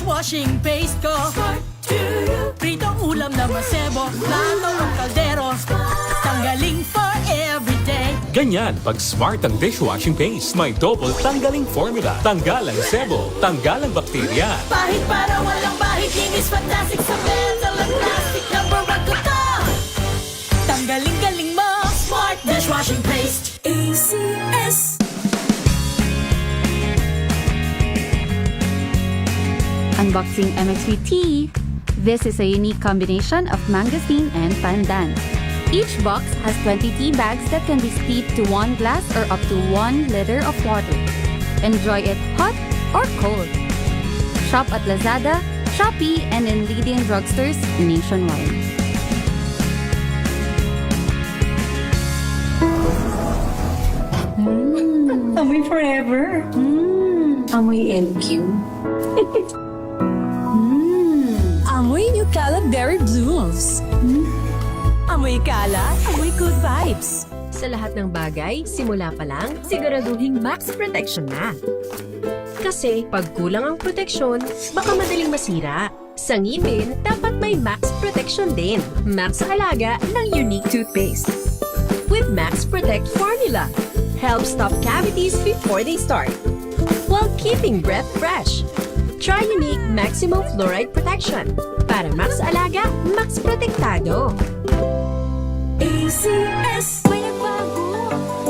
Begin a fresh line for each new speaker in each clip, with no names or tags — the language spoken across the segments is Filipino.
dishwashing paste ko. Smart to you. Prito ulam na masebo, plato o kaldero. Tanggaling for everyday.
Ganyan pag smart ang dishwashing paste. May double tanggaling formula. Tanggal ang sebo, tanggal ang bakterya.
Pahit para walang bahid, linis fantastic sa metal at plastic. Number one ko to. Tanggaling-galing mo, smart dishwashing paste. ACS.
Unboxing MXV Tea. This is a unique combination of mangosteen and pandan. Each box has 20 tea bags that can be steeped to 1 glass or up to 1 liter of water. Enjoy it hot or cold. Shop at Lazada, Shopee, and in leading drugstores nationwide.
Amoy forever. Amoy LQ. Amoy New Calab Berry Blooms. Amoy kalat, amoy good vibes.
Sa lahat ng bagay, simula pa lang, siguraduhing max protection na. Kasi pag kulang ang proteksyon, baka madaling masira. Sa ngipin, dapat may max protection din. Max sa alaga ng unique toothpaste. With Max Protect formula, help stop cavities before they start, while keeping breath fresh. Try unique maximum fluoride protection. Para max alaga, max protektado.
ACS.
May nagbago!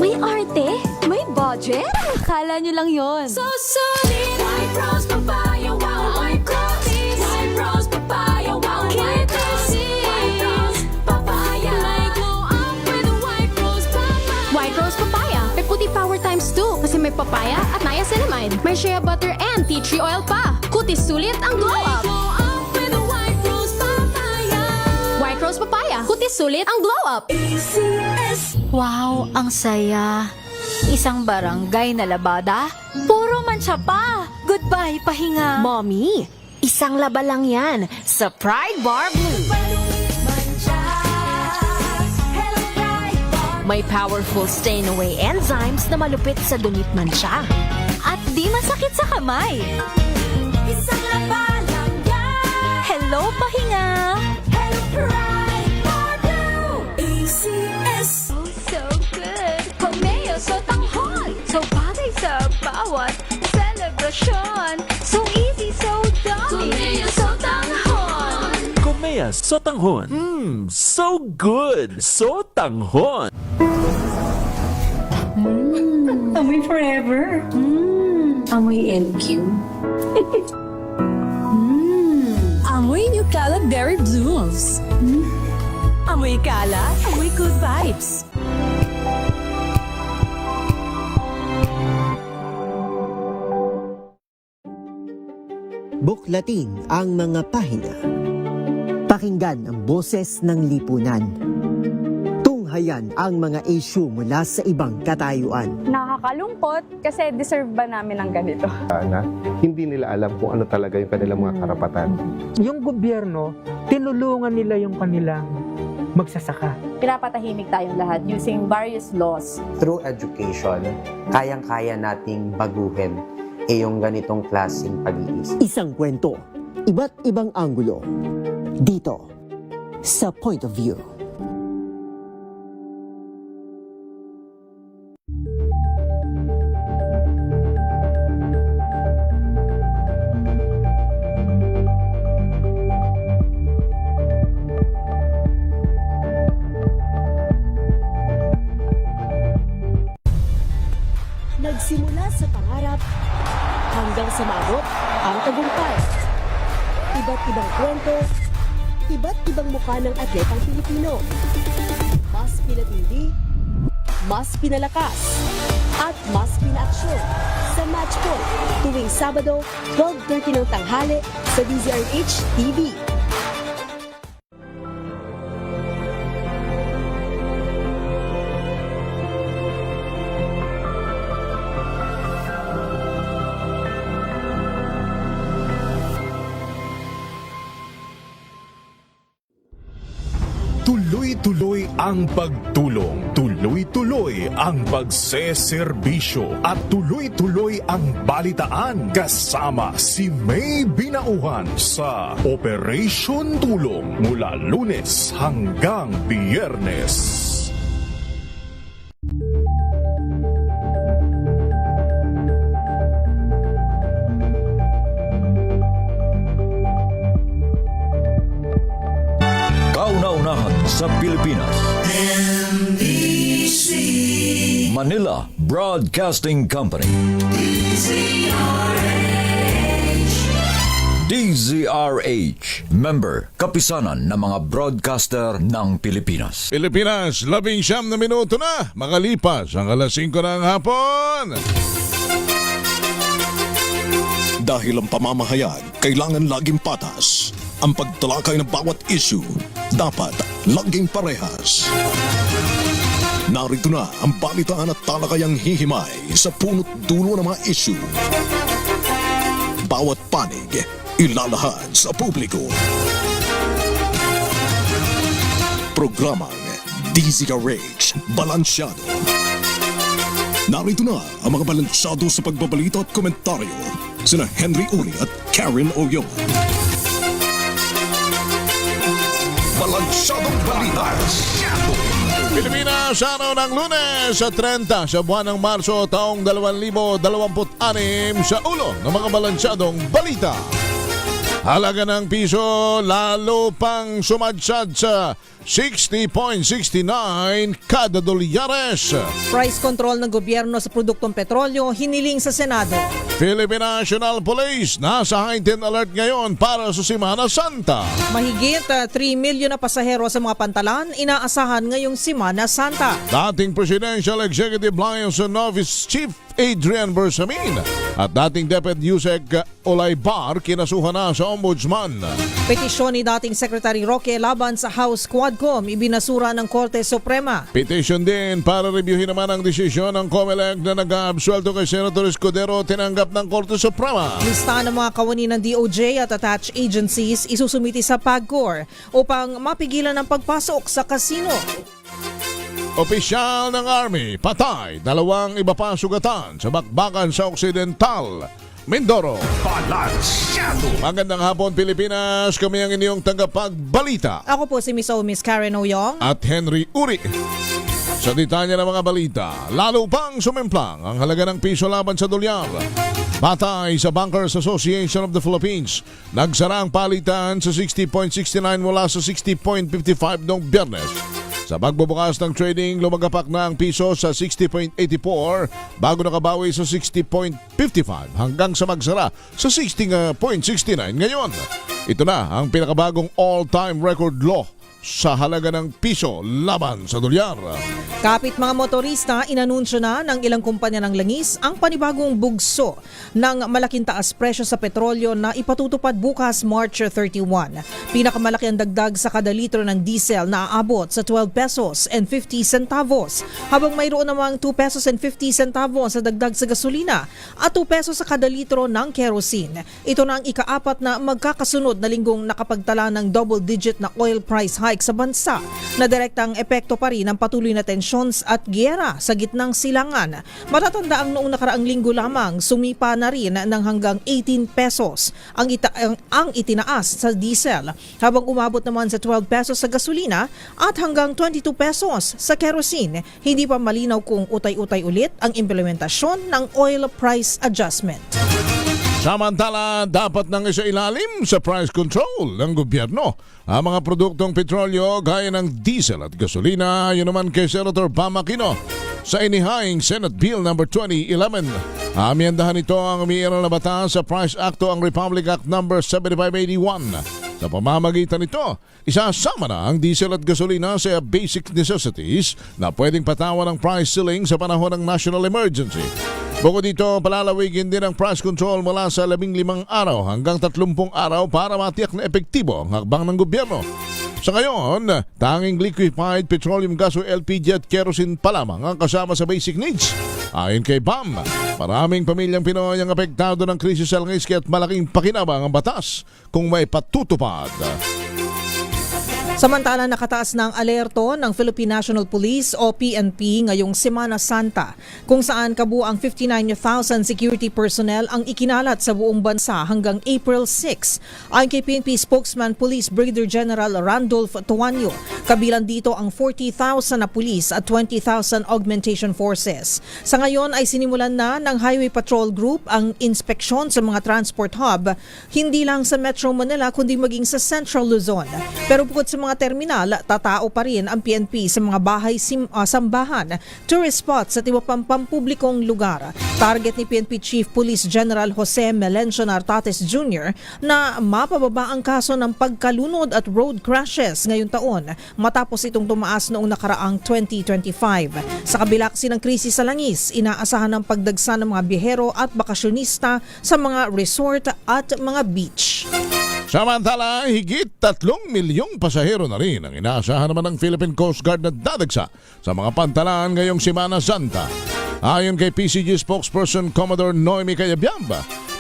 May arte! May budget! Akala nyo lang yon.
So solid. White rose papaya, wow, white rose. White rose papaya, wow, white rose. White rose papaya. May glow up with a white rose papaya.
White Rose Papaya. May puti power times 2 kasi may papaya at niacinamide. May shea butter and tea tree oil pa. Kutis sulit ang glow up.
Glow up with a white rose papaya.
White Rose Papaya. Kutis sulit ang glow up.
ACS.
Wow, ang saya. Isang barangay na labada, puro mancha pa. Goodbye, pahinga.
Mommy, isang laba lang yan sa Pride Bar Blue. May powerful stain-away enzymes na malupit sa dunit mancha.
At di masakit sa kamay.
Isang laba lang yan.
Hello, pahinga.
Hello, Pride Bar Blue. ACS.
Oh, so good. Pameo sa tanghal. So bagay sa bawat celebration. So easy, so dummy.
Pameo sa tanghal.
Kumeas sotanghon. So good. Sotanghon.
Amoy forever. Amoy LQ. Amoy New Calab Berry Blooms. Amoy kalat, amoy good vibes.
Buklatin ang mga pahina. Pakinggan ang boses ng lipunan. Tunghayan ang mga issue mula sa ibang katayuan.
Nakakalungkot kasi deserve ba namin ng ganito?
Na hindi nila alam kung ano talaga yung kanilang mga karapatan.
Yung gobyerno, tinulungan nila yung kanilang magsasaka.
Pinapatahimik tayong lahat using various laws.
Through education, kayang-kaya nating baguhin yung ganitong klaseng pag-iisip.
Isang kwento, iba't ibang anggulo. Dito, sa Point of View.
Nagsimula sa pangarap hanggang sa maabot ang tagumpay. Iba't ibang kwento, iba't ibang mukha ng atletang Pilipino. Mas pinatindi, mas pinalakas, at mas pinaaksyon sa Match Point tuwing Sabado, 12:30 ng tanghali sa DZRH TV.
Tuloy-tuloy ang pagtulong, tuloy-tuloy ang pagseserbisyo at tuloy-tuloy ang balitaan kasama si May Binauhan sa Operation Tulong mula Lunes hanggang Biyernes.
Kauna-unahan sa Pilipinas. Manila Broadcasting Company. DZRH. Member, kapisanan ng mga broadcaster ng Pilipinas.
Pilipinas, 19 na minuto na. Makalipas ang alas 5 ng hapon.
Dahil ang pamamahayag kailangan laging patas. Ang pagtalakay ng bawat issue dapat laging parehas. Narito na ang balitaan at talakayang hihimay sa punot dulo ng mga issue. Bawat panig ilalahad sa publiko. Programang DZRH Balansyado. Narito na ang mga balansyado sa pagbabalita at komentaryo sina Henry Uri at Karen Oyong. Balansyadong balita.
Pilipinas, araw ng Lunes sa 30 sa buwan ng Marso taong 2026 sa ulo ng mga balansyadong balita. Halaga ng piso lalo pang sumadsad sa 60.69 kada dolyares.
Price control ng gobyerno sa produktong petrolyo hiniling sa Senado.
Philippine National Police nasa heightened alert ngayon para sa Semana Santa.
Mahigit 3 milyon na pasahero sa mga pantalan inaasahan ngayong Semana Santa.
Dating Presidential Executive Liaison Office Chief Adrian Bersamin at dating Deputy Yusek Olay Bar kinasuhan na sa Ombudsman.
Petisyon ni dating Secretary Roque laban sa House Quadcom ibinasura ng Korte Suprema.
Petition din para reviewin naman ang desisyon ng COMELEC na nag-aabsuelto kay Senator Escudero tinanggap ng Korte Suprema.
Lista ng mga kawani ng DOJ at attached agencies isusumiti sa PAGCOR upang mapigilan ang pagpasok sa kasino.
Opisyal ng Army, patay, 2 iba pa sugatan sa bakbakan sa Occidental, Mindoro. Balansyado! Magandang hapon Pilipinas, kami ang inyong tagapagbalita.
Ako po si Miss Karen Oyong
at Henry Uri. Sa detalye ng mga balita, lalo pang sumemplang ang halaga ng piso laban sa dolyar. Batay sa Bankers Association of the Philippines, nagsara ang palitan sa 60.69 mula sa 60.55 noong Biyernes. Sa pagbubukas ng trading, lumagapak na ang piso sa 60.84 bago nakabawi sa 60.55 hanggang sa magsara sa 60.69 ngayon. Ito na ang pinakabagong all-time record low sa halaga ng piso laban sa dolyar.
Kapit mga motorista, inanunsyo na ng ilang kumpanya ng langis ang panibagong bugso ng malaking taas presyo sa petrolyo na ipatutupad bukas March 31. Pinakamalaki ang dagdag sa kada litro ng diesel na aabot sa 12 pesos and 50 centavos, habang mayroon namang 2 pesos and 50 centavos sa dagdag sa gasolina at 2 pesos sa kada litro ng kerosene. Ito na ang ikaapat na magkakasunod na linggong nakapagtala ng double-digit na oil price hike sa bansa na direktang epekto pa rin ng patuloy na tensyons at giyera sa gitnang silangan. Matatanda ang noong nakaraang linggo lamang sumipa na rin ng hanggang 18 pesos ang itinaas sa diesel, habang umabot naman sa 12 pesos sa gasolina at hanggang 22 pesos sa kerosene. Hindi pa malinaw kung utay-utay ulit ang implementasyon ng oil price adjustment.
Samantala, dapat nang isailalim sa price control ng gobyerno ang mga produktong petrolyo gaya ng diesel at gasolina, ayon naman kay Senator Bam Aquino. Sa inihaying Senate Bill No. 2011, amiyandahan ito ang umiiral na batas sa Price Act o ang Republic Act No. 7581. Sa pamamagitan nito, isasama na ang diesel at gasolina sa basic necessities na pwedeng patawan ng price ceiling sa panahon ng national emergency. Bukod dito, palalawigin din ang price control mula sa 15 araw hanggang 30 araw para matiyak na epektibo ang hakbang ng gobyerno. Sa ngayon, tanging liquefied petroleum gas o LPG at kerosene pa lamang ang kasama sa basic needs. Ayon kay BAM, maraming pamilyang Pinoy ang apektado ng krisis sa langis kaya't malaking pakinabang ang batas kung may patutupad.
Samantala, nakataas ng alerto ng Philippine National Police o PNP ngayong Semana Santa, kung saan kabuang 59,000 security personnel ang ikinalat sa buong bansa hanggang April 6. Ayon kay PNP spokesman Police Brigadier General Randolph Tuanyo, kabilang dito ang 40,000 na pulis at 20,000 augmentation forces. Sa ngayon ay sinimulan na ng Highway Patrol Group ang inspeksyon sa mga transport hub, hindi lang sa Metro Manila kundi maging sa Central Luzon. Pero bukod sa mga terminal, tatao pa rin ang PNP sa mga bahay sambahan, tourist spots at iba pang pampublikong lugar. Target ni PNP Chief Police General Jose Melencio Nartates Jr. na mapababa ang kaso ng pagkalunod at road crashes ngayong taon matapos itong tumaas noong nakaraang 2025. Sa kabila kasi ng krisis sa langis, inaasahan ng pagdagsa ng mga biyahero at bakasyonista sa mga resort at mga beach.
Samantala, higit 3 milyong pasahero na rin ang inaasahan naman ng Philippine Coast Guard na dadagsa sa mga pantalan ngayong Semana Santa. Ayon kay PCG spokesperson Commodore Noemi Cayabyab,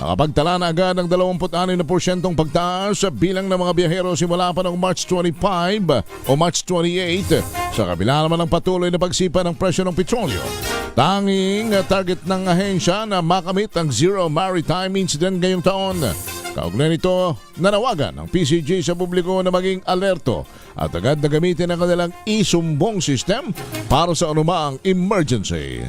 nakapagtala na agad ng 26% pagtaas sa bilang ng mga biyahero simula pa noong March 25 o March 28 sa kabila naman ng patuloy na pagsipa ng presyo ng petrolyo. Tanging target ng ahensya na makamit ang zero maritime incident ngayong taon. Kaugnay nito, nanawagan ang PCG sa publiko na maging alerto at agad na gamitin ang kanilang isumbong system para sa anumang emergency.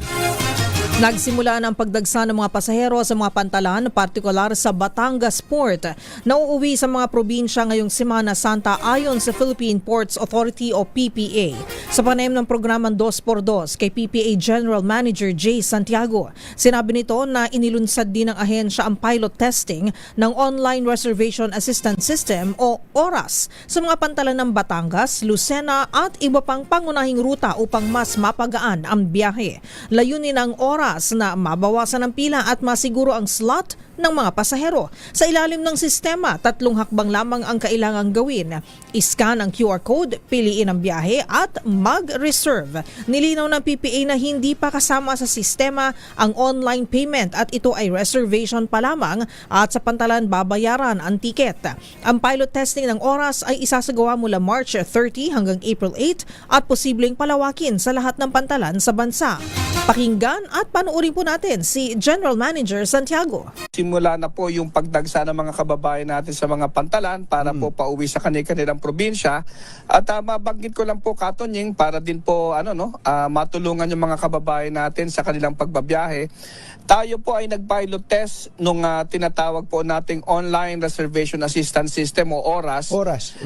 Nagsimula ng pagdagsa ng mga pasahero sa mga pantalan, partikular sa Batangas Port, na uuwi sa mga probinsya ngayong Semana Santa ayon sa Philippine Ports Authority o PPA. Sa panayam ng programang 2x2 kay PPA General Manager Jay Santiago, sinabi nito na inilunsad din ng ahensya ang pilot testing ng Online Reservation Assistance System o ORAS sa mga pantalan ng Batangas, Lucena at iba pang pangunahing ruta upang mas mapagaan ang biyahe. Layunin ng ORAS na mabawasan ang pila at masiguro ang slot ng mga pasahero. Sa ilalim ng sistema, 3 hakbang lamang ang kailangang gawin. I-scan ang QR code, piliin ang biyahe at mag-reserve. Nilinaw ng PPA na hindi pa kasama sa sistema ang online payment at ito ay reservation pa lamang at sa pantalan babayaran ang tiket. Ang pilot testing ng oras ay isasagawa mula March 30 hanggang April 8 at posibleng palawakin sa lahat ng pantalan sa bansa. Pakinggan at panoorin po natin si General Manager Santiago.
Simula na po yung pagdagsa ng mga kababayan natin sa mga pantalan para po pauwi sa kanilang probinsya. At mabanggit ko lang po, Katonying, para din po matulungan yung mga kababayan natin sa kanilang pagbabiyahe. Tayo po ay nag-pilot test nung tinatawag po nating Online Reservation Assistance System o ORAS.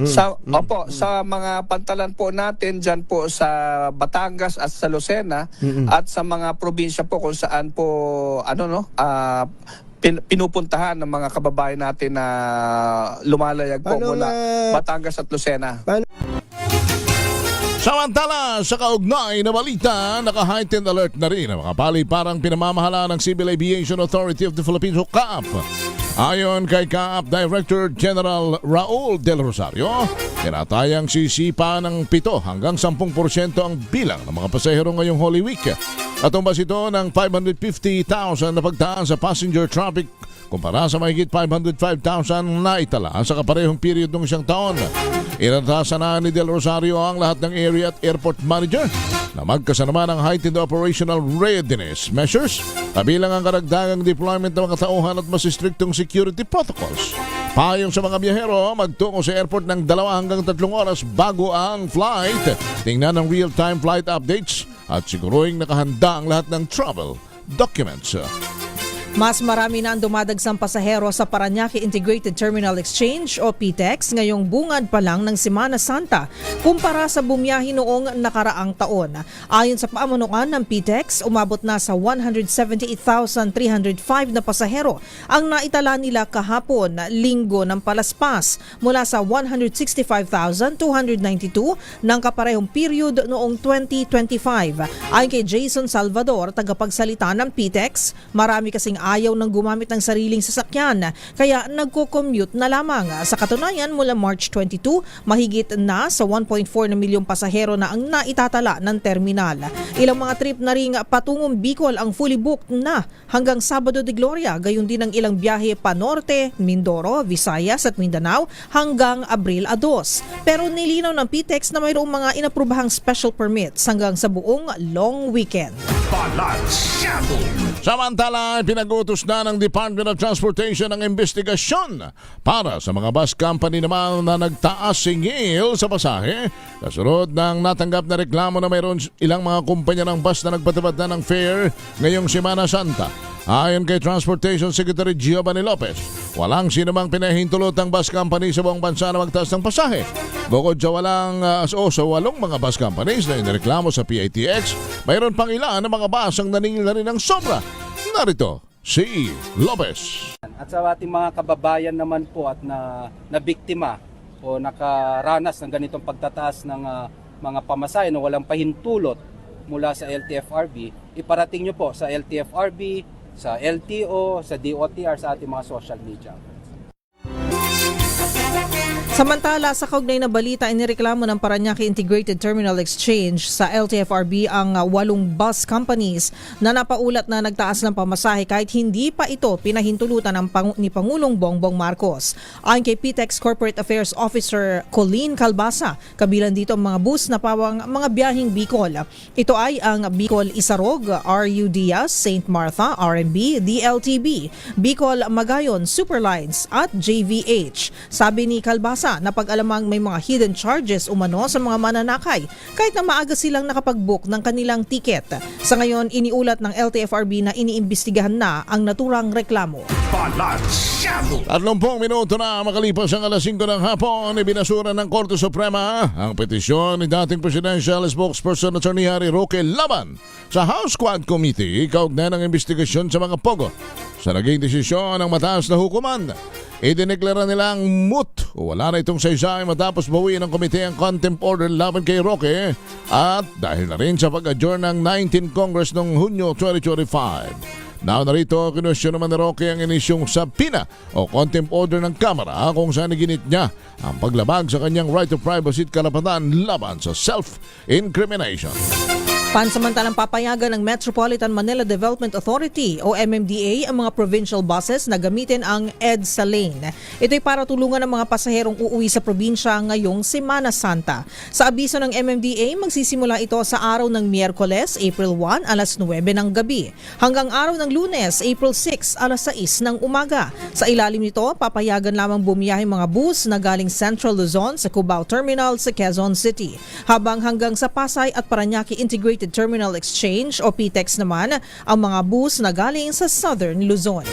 Sa mga pantalan po natin dyan po sa Batangas at sa Lucena at sa mga probinsya po kung saan po pinupuntahan ng mga kababayan natin na lumalayag po mula Batangas at Lucena.
Samantala, sa kaugnay na balita, naka-heightened alert na rin ang mga paliparang pinamamahala ng Civil Aviation Authority of the Philippines o CAAP. Ayon kay CAAP Director General Raul Del Rosario, tinatayang sisipa ng 7 hanggang 10% ang bilang ng mga pasahero ngayong Holy Week. Katumbas ito ng 550,000 na pagtaas sa passenger traffic kumpara sa mahigit 505,000 na itala sa kaparehong period ng isang taon. Inatasan na ni Del Rosario ang lahat ng area at airport manager na magkasama ng heightened operational readiness measures, kabilang ang karagdagang deployment ng mga tauhan at mas striktong security protocols. Payong sa mga biyahero, magtungo sa airport ng 2 hanggang 3 oras bago ang flight. Tingnan ang real-time flight updates at siguruing nakahanda ang lahat ng travel documents.
Mas marami na ang dumadagsang pasahero sa Parañaque Integrated Terminal Exchange o PTEX ngayong bungad pa lang ng Semana Santa kumpara sa bumiyahe noong nakaraang taon. Ayon sa pamunuan ng PTEX, umabot na sa 178,305 na pasahero ang naitala nila kahapon, Linggo ng palaspas, mula sa 165,292 ng kaparehong period noong 2025. Ayon kay Jason Salvador, tagapagsalita ng PTEX, marami kasing ayaw nang gumamit ng sariling sasakyan kaya nagko-commute na lamang. Sa katunayan, mula March 22, mahigit na sa 1.4 na milyong pasahero na ang naitatala ng terminal. Ilang mga trip na ring patungong Bicol ang fully booked na hanggang Sabado de Gloria, gayon din ang ilang biyahe pa Norte, Mindoro, Visayas at Mindanao hanggang Abril 2. Pero nilinaw ng PTEX na mayroong mga inaprubahang special permits hanggang sa buong long weekend.
Samantala, pinag-utos na ng Department of Transportation ang investigasyon para sa mga bus company naman na nagtaas singil sa pasahe kasunod ng natanggap na reklamo na mayroon ilang mga kumpanya ng bus na nagpatupad na ng fare ngayong Semana Santa. Ayon kay Transportation Secretary Giovanni Lopez, walang sinumang pinahintulot ang bus company sa buong bansa na magtaas ng pasahe. Bukod sa sa walong mga bus companies na inireklamo sa PITX, mayroon pang ilan na mga bus ang naningil na rin ng sobra. Narito si Lopez.
At sa ating mga kababayan naman po at na biktima o nakaranas ng ganitong pagtataas ng mga pamasahe na walang pahintulot mula sa LTFRB, iparating nyo po sa LTFRB, sa LTO, sa DOTR, sa ating mga social media.
Samantala, sa kaugnay na balita, inireklamo ng Parañaque Integrated Terminal Exchange sa LTFRB ang 8 bus companies na napaulat na nagtaas ng pamasahe kahit hindi pa ito pinahintulutan ni Pangulong Bongbong Marcos. Ayon kay PTEX Corporate Affairs Officer Colleen Calbasa, kabilang dito ang mga bus na pawang mga biyaheng Bicol. Ito ay ang Bicol Isarog, RU Diaz, St. Martha, RMB, DLTB, Bicol Magayon, Superlines at JVH. Sabi ni Calbasa, na pag-alamang may mga hidden charges umano sa mga mananakay kahit na maaga silang nakapag-book ng kanilang tiket. Sa ngayon, iniulat ng LTFRB na iniimbestigahan na ang naturang reklamo.
30 minuto na makalipas ang alas 5 ng hapon, ibinasura ng Korte Suprema ang petisyon ni dating Presidential Spokesperson Attorney Harry Roque laban sa House Quad Committee kaugnay ng investigasyon sa mga pogo. Sa naging desisyon ng mataas na hukuman, idineklara nilang moot o wala na itong saysay matapos bawiin ng komite ang contempt order laban kay Roque at dahil na rin sa pag-adjourn ng 19th Congress noong Hunyo 2025. Narito, kinwestiyon naman ni Roque ang inisyong subpoena o contempt order ng Kamara kung saan iginit niya ang paglabag sa kanyang right to privacy at karapatan laban sa self-incrimination.
Pansamantalang papayagan ng Metropolitan Manila Development Authority o MMDA ang mga provincial buses na gamitin ang EDSA lane. Ito'y para tulungan ang mga pasaherong uuwi sa probinsya ngayong Semana Santa. Sa abiso ng MMDA, magsisimula ito sa araw ng Miyerkules, April 1, alas 9 ng gabi, hanggang araw ng Lunes, April 6, alas 6 ng umaga. Sa ilalim nito, papayagan lamang bumiyahe mga bus na galing Central Luzon sa Cubao Terminal sa Quezon City, habang hanggang sa Pasay at Parañaque Integrated Terminal Exchange o PTEX naman ang mga bus na galing sa Southern Luzon.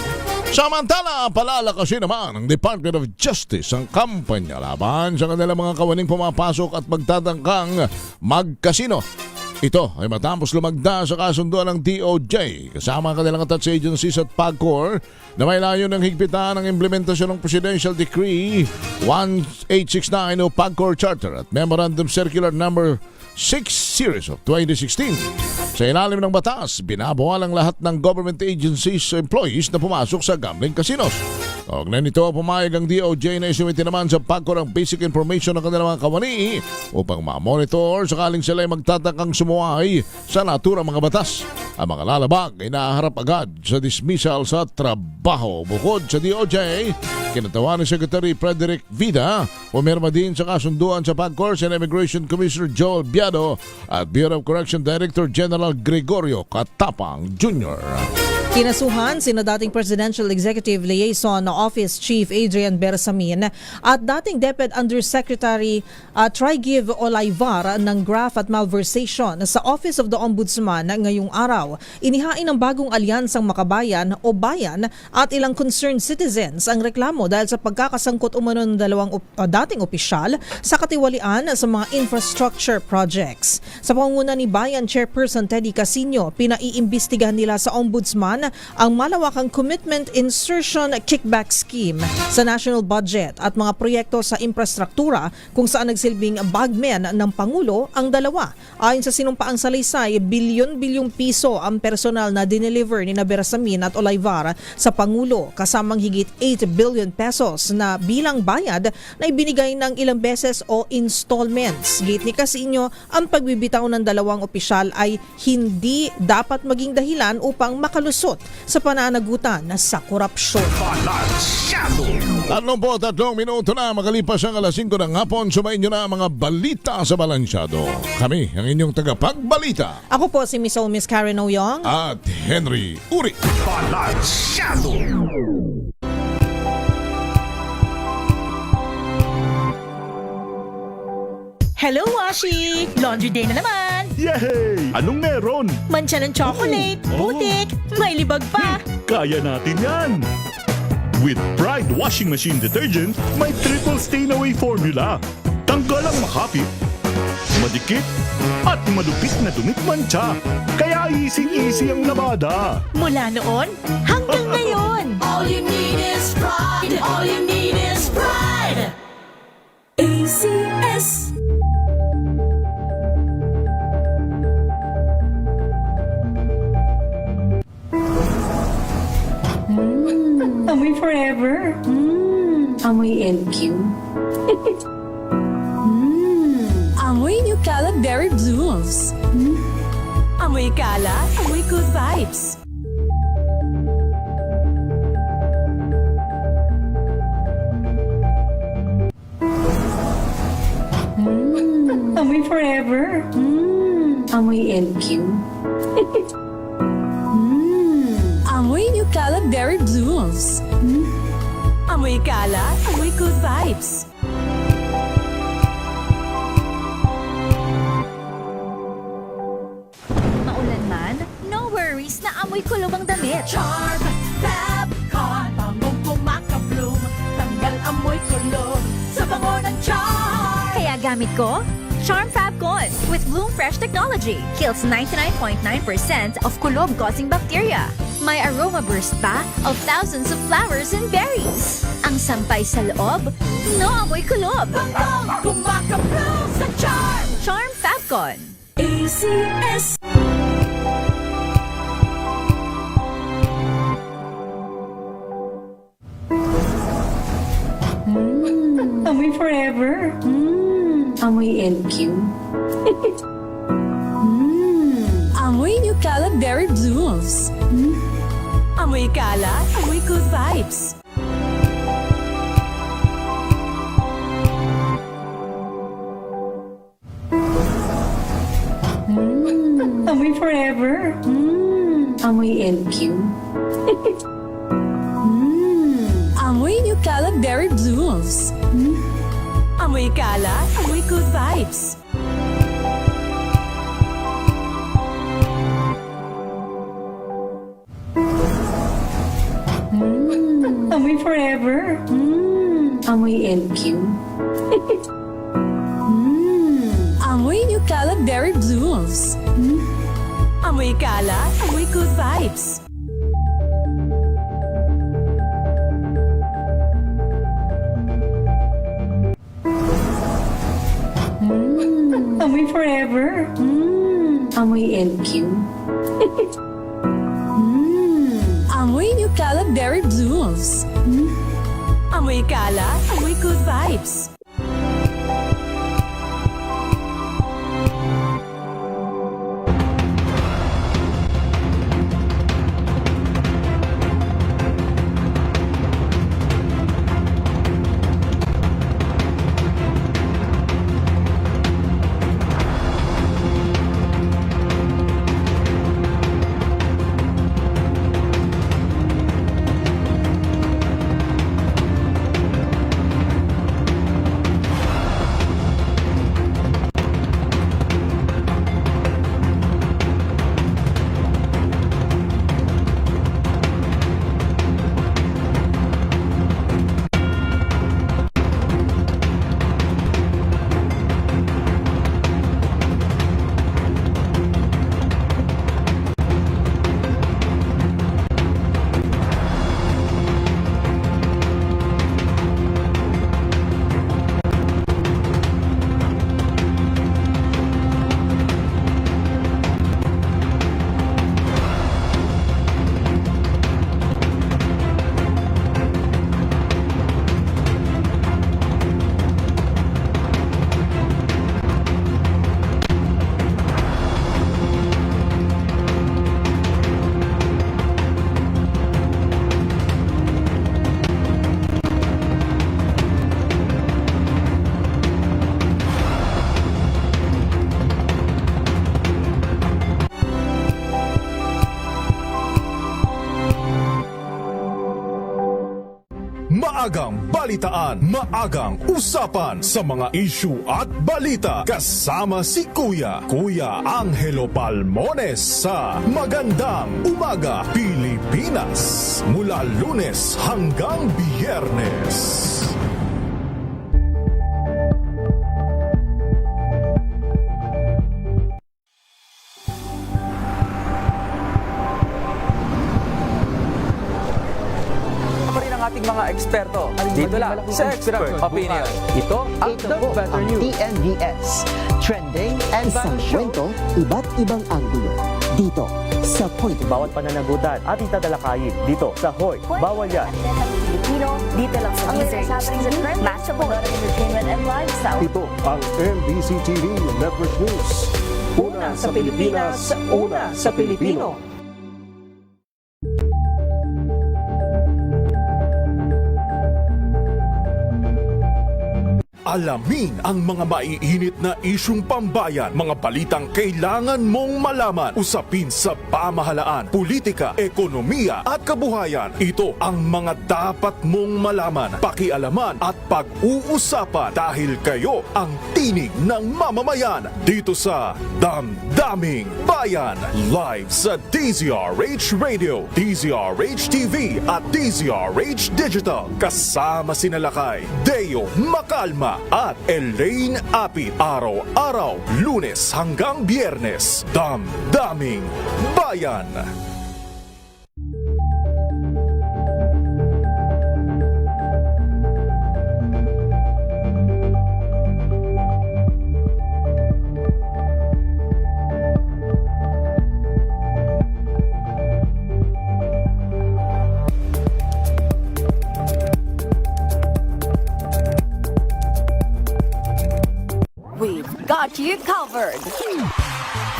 Samantala, palalakasin naman ng Department of Justice ang kampanya laban sa kanilang mga kawaning pumapasok at magtatangkang magkasino. Ito ay matapos lumagda sa kasunduan ng DOJ kasama ang kanilang attached agencies at PAGCOR na may layo ng higpitan ang implementasyon ng Presidential Decree 1869 o PAGCOR Charter at Memorandum Circular Number 6 Series of 2016. Sa ilalim ng batas, binabawalan ang lahat ng government agencies o employees na pumasok sa gambling casinos. Kaugnay nito, pumayag ang DOJ na isumiti naman sa PAGCOR ang basic information ng kanilang mga kawani upang ma-monitor sakaling sila ay magtatakang sumuway sa naturang mga batas. Ang mga lalabag ay naharap agad sa dismissal sa trabaho. Bukod sa DOJ, kinatawa ni Secretary Frederick Vida, pumirma din sa kasunduan sa PAGCOR si Immigration Commissioner Joel Biado at Bureau of Correction Director General Gregorio Catapang Jr.
Kinasuhan sina dating Presidential Executive Liaison na Office Chief Adrian Bersamin at dating DepEd Undersecretary Trigiv Olaivar ng graft at malversation sa Office of the Ombudsman ngayong araw. Inihain ng bagong alyansang Makabayan o Bayan at ilang concerned citizens ang reklamo dahil sa pagkakasangkot umano ng dalawang dating opisyal sa katiwalian sa mga infrastructure projects. Sa pangunguna ni Bayan Chairperson Teddy Casino, pinaiimbestigahan nila sa Ombudsman naman ang malawakang Commitment Insertion Kickback Scheme sa national budget at mga proyekto sa infrastruktura kung saan nagsilbing bagmen ng Pangulo ang dalawa. Ayon sa sinumpaang salaysay, bilyon-bilyong piso ang personal na dineliver ni Berasamin at Olayvar sa Pangulo, kasamang higit 8 billion pesos na bilang bayad na ibinigay ng ilang beses o installments. Gate ni Casino, ang pagbibitaw ng dalawang opisyal ay hindi dapat maging dahilan upang makalusot sa pananagutan sa korupsyon.
33 minuto na makalipas ang alas 5 ng hapon. Sumayin nyo na ang mga balita sa Balansyado. Kami, ang inyong tagapagbalita.
Ako po si Miss Karen Oyong
at Henry Uri. Balansyado!
Hello, Washi! Laundry day na naman!
Yay! Anong meron?
Mancha ng chocolate, putik, may libag pa!
Kaya natin yan! With Pride Washing Machine Detergent, may triple stain-away formula. Tanggal ang makapit, madikit, at malupit na dumit mancha. Kaya easy-easy ang labada.
Mula noon hanggang ngayon!
All you need is pride. All you need is pride. ACS.
Amoy forever.
Amoy LQ. Amoy New Cala Berry Blues.
Amoy kala, amoy good vibes. Amoy forever.
Amoy LQ. Amoy New Cala Berry Blues.
Amoy kala, amoy good vibes.
Maulan man, no worries na amoy kulob ang damit.
Charm, Fabcon, bangong kumakabloom. Tanggal amoy kulob sa bango ng charm.
Kaya gamit ko, Charm Fabcon with Bloom Fresh technology. Kills 99.9% of kulob-causing bacteria. May aroma burst pa of thousands of flowers and berries. Ang sampay sa loob, no amoy kulob.
Bangong kumakabloom sa charm.
Charm Fabcon.
ACS. Amoy forever.
Amoy LQ. Amoy New Cala Berry Blues.
Amoy kala, amoy good vibes. Amoy forever.
Amoy LQ. Amoy New Cala Berry Blues.
Amoy kala, amoy good vibes. Amoy forever.
Amoy LQ. Amoy New Cala Berry Blues.
Amoy kala, amoy good vibes. Amoy forever.
Amoy LQ. Amoy New Cala Berry Blues.
Amoy kala, amoy good vibes.
maagang balitaan, maagang usapan sa mga issue at balita. Kasama si Kuya Angelo Palmones sa Magandang Umaga Pilipinas. Mula Lunes hanggang Biyernes.
ating mga eksperto. Dito lang sa Expert Opinion. Ito ang The Better News.
TNVS. Trending and Isang kwento, iba't ibang anggulo. Dito sa Point.
Bawat pananagutan ating tatalakayin dito sa Hoy, Bawal Yan.
Filipino, dito lang sa DZRH. Matchable entertainment and lifestyle.
Ito ang MBC TV Network News. Una sa Pilipinas, una sa Pilipino.
Alamin ang mga maiinit na isyung pambayan, mga balitang kailangan mong malaman, usapin sa pamahalaan, politika, ekonomiya at kabuhayan. Ito ang mga dapat mong malaman, pakialaman at pag-uusapan dahil kayo ang tinig ng mamamayan dito sa Damdaming Bayan. Live sa DZRH Radio, DZRH TV at DZRH Digital. Kasama sina Lakay, Deo Macalma at Elaine Apit. Araw-araw, Lunes hanggang Biyernes. Damdaming Bayan.
Got you covered.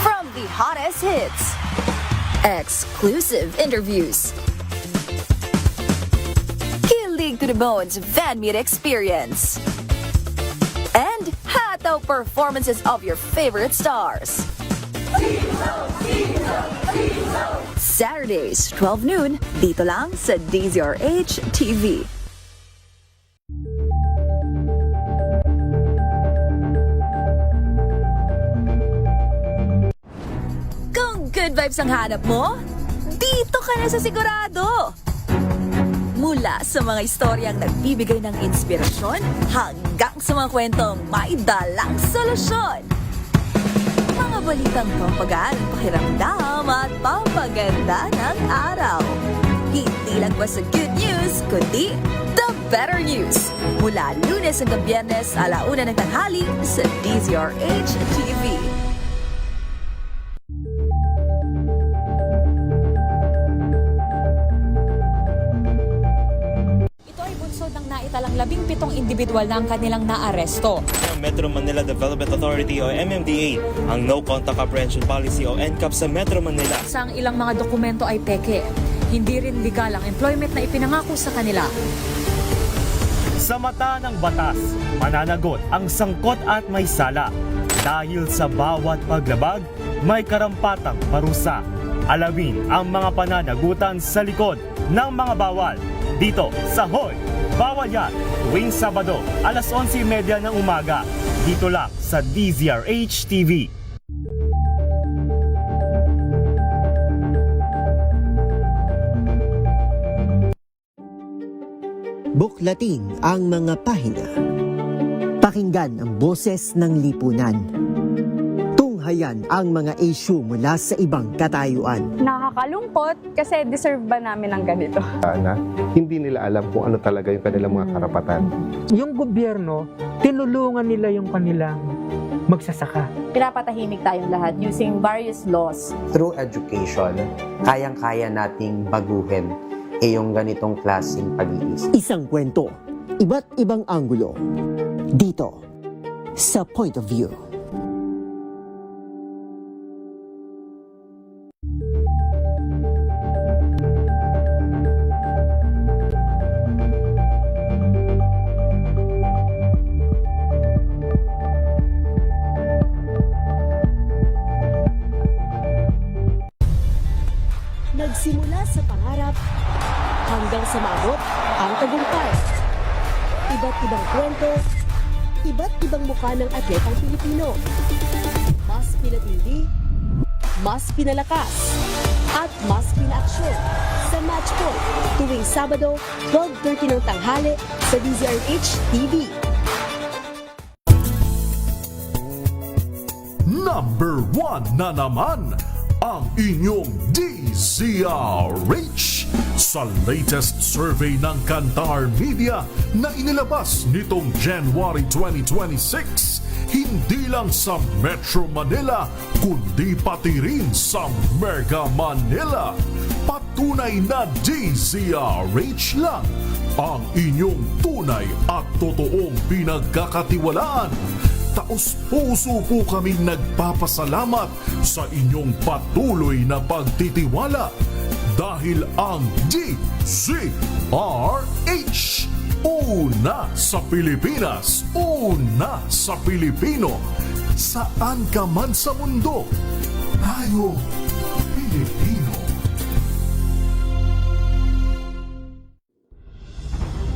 From the hottest hits, exclusive interviews, kilig to the bones fan meet experience, and hataw performances of your favorite stars. Saturdays, 12 noon, dito lang sa DZRH TV. Good vibes ang hanap mo? Dito ka na sa sigurado! Mula sa mga istoryang nagbibigay ng inspirasyon hanggang sa mga kwentong may dalang solusyon. Mga balitang pampagaan, pakiramdam at pampaganda ng araw. Hindi lang ba sa good news, kundi the better news. Mula Lunes hanggang Biyernes, 1:00 ng tanghali sa DZRH TV.
Talang 17 individual na ang kanilang naaresto.
Metro Manila Development Authority o MMDA ang No Contact Apprehension Policy o NCAP sa Metro Manila.
Sa ilang mga dokumento ay peke. Hindi rin legal ang employment na ipinangako sa kanila.
Sa mata ng batas, mananagot ang sangkot at may sala. Dahil sa bawat paglabag, may karampatang parusa. Alamin ang mga pananagutan sa likod ng mga bawal. Dito sa Hoy, Bawal Yan, tuwing Sabado, 11:30 ng umaga. Dito lang sa DZRH TV.
Buklatin ang mga pahina. Pakinggan ang boses ng lipunan. Tunghayan ang mga issue mula sa ibang katayuan.
Nakakalungkot kasi deserve ba namin ng ganito?
Na hindi nila alam kung ano talaga yung kanilang mga karapatan.
Yung gobyerno, tinulungan nila yung kanilang magsasaka.
Pinapatahimik tayong lahat using various laws.
Through education, kayang-kaya nating baguhin yung ganitong klaseng pag-iisip.
Isang kwento, iba't ibang anggulo. Dito sa Point of View.
Nagsimula sa pangarap hanggang sa maabot ang tagumpay.
Iba't ibang kwento, iba't ibang mukha ng atletang Pilipino. Mas pinatindi, mas pinalakas, at mas pinaaksyon sa Match Point tuwing Sabado, 12:30 ng tanghali sa DZRH TV.
Number 1 na naman ang inyong DZRH sa latest survey ng Kantar Media na inilabas nitong January 2026. Hindi lang sa Metro Manila, kundi pati rin sa Mega Manila. Patunay na DZRH lang ang inyong tunay at totoong pinagkakatiwalaan. Taos-puso po kaming nagpapasalamat sa inyong patuloy na pagtitiwala dahil ang DZRH, una sa Pilipinas, una sa Pilipino, saan ka man sa mundo, tayo Pilipino.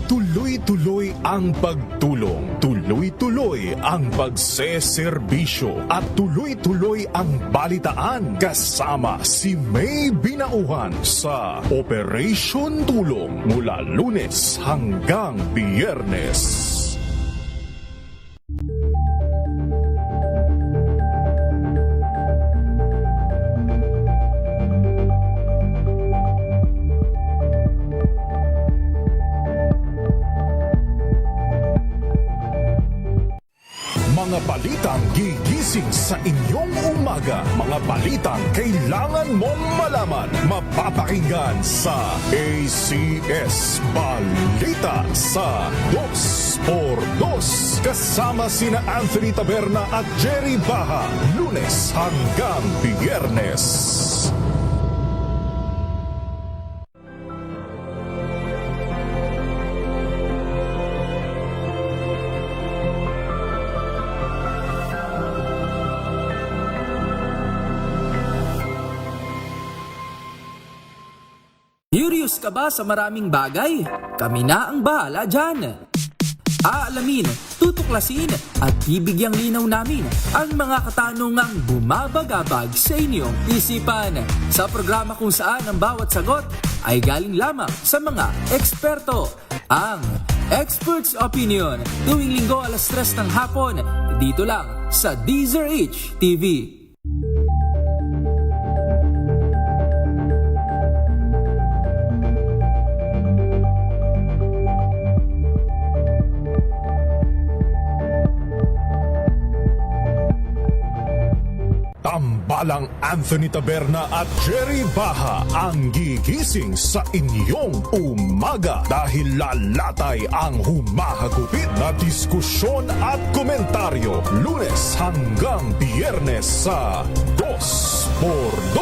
Tuloy-tuloy ang pagtulong, tuloy-tuloy ang pagseserbisyo at tuloy-tuloy ang balitaan kasama si May Binauhan sa Operation Tulong mula Lunes hanggang Biyernes. Mga balitang gigising sa inyong umaga. Mga balitang kailangan mong malaman. Mapapakinggan sa ACS Balita sa 2x2 kasama sina Anthony Taberna at Jerry Baha. Lunes hanggang Biyernes.
Curious ka ba sa maraming bagay? Kami na ang bahala dyan. Aalamin, tutuklasin at bibigyang linaw namin ang mga katanungang bumabagabag sa inyong isipan. Sa programa kung saan ang bawat sagot ay galing lamang sa mga eksperto. Ang Expert's Opinion, tuwing linggo 3:00 ng hapon, dito lang sa DZRH TV.
Tambalang Anthony Taberna at Jerry Baha ang gigising sa inyong umaga dahil lalatay ang humahagupit na diskusyon at komentaryo Lunes hanggang Biyernes sa 2x2.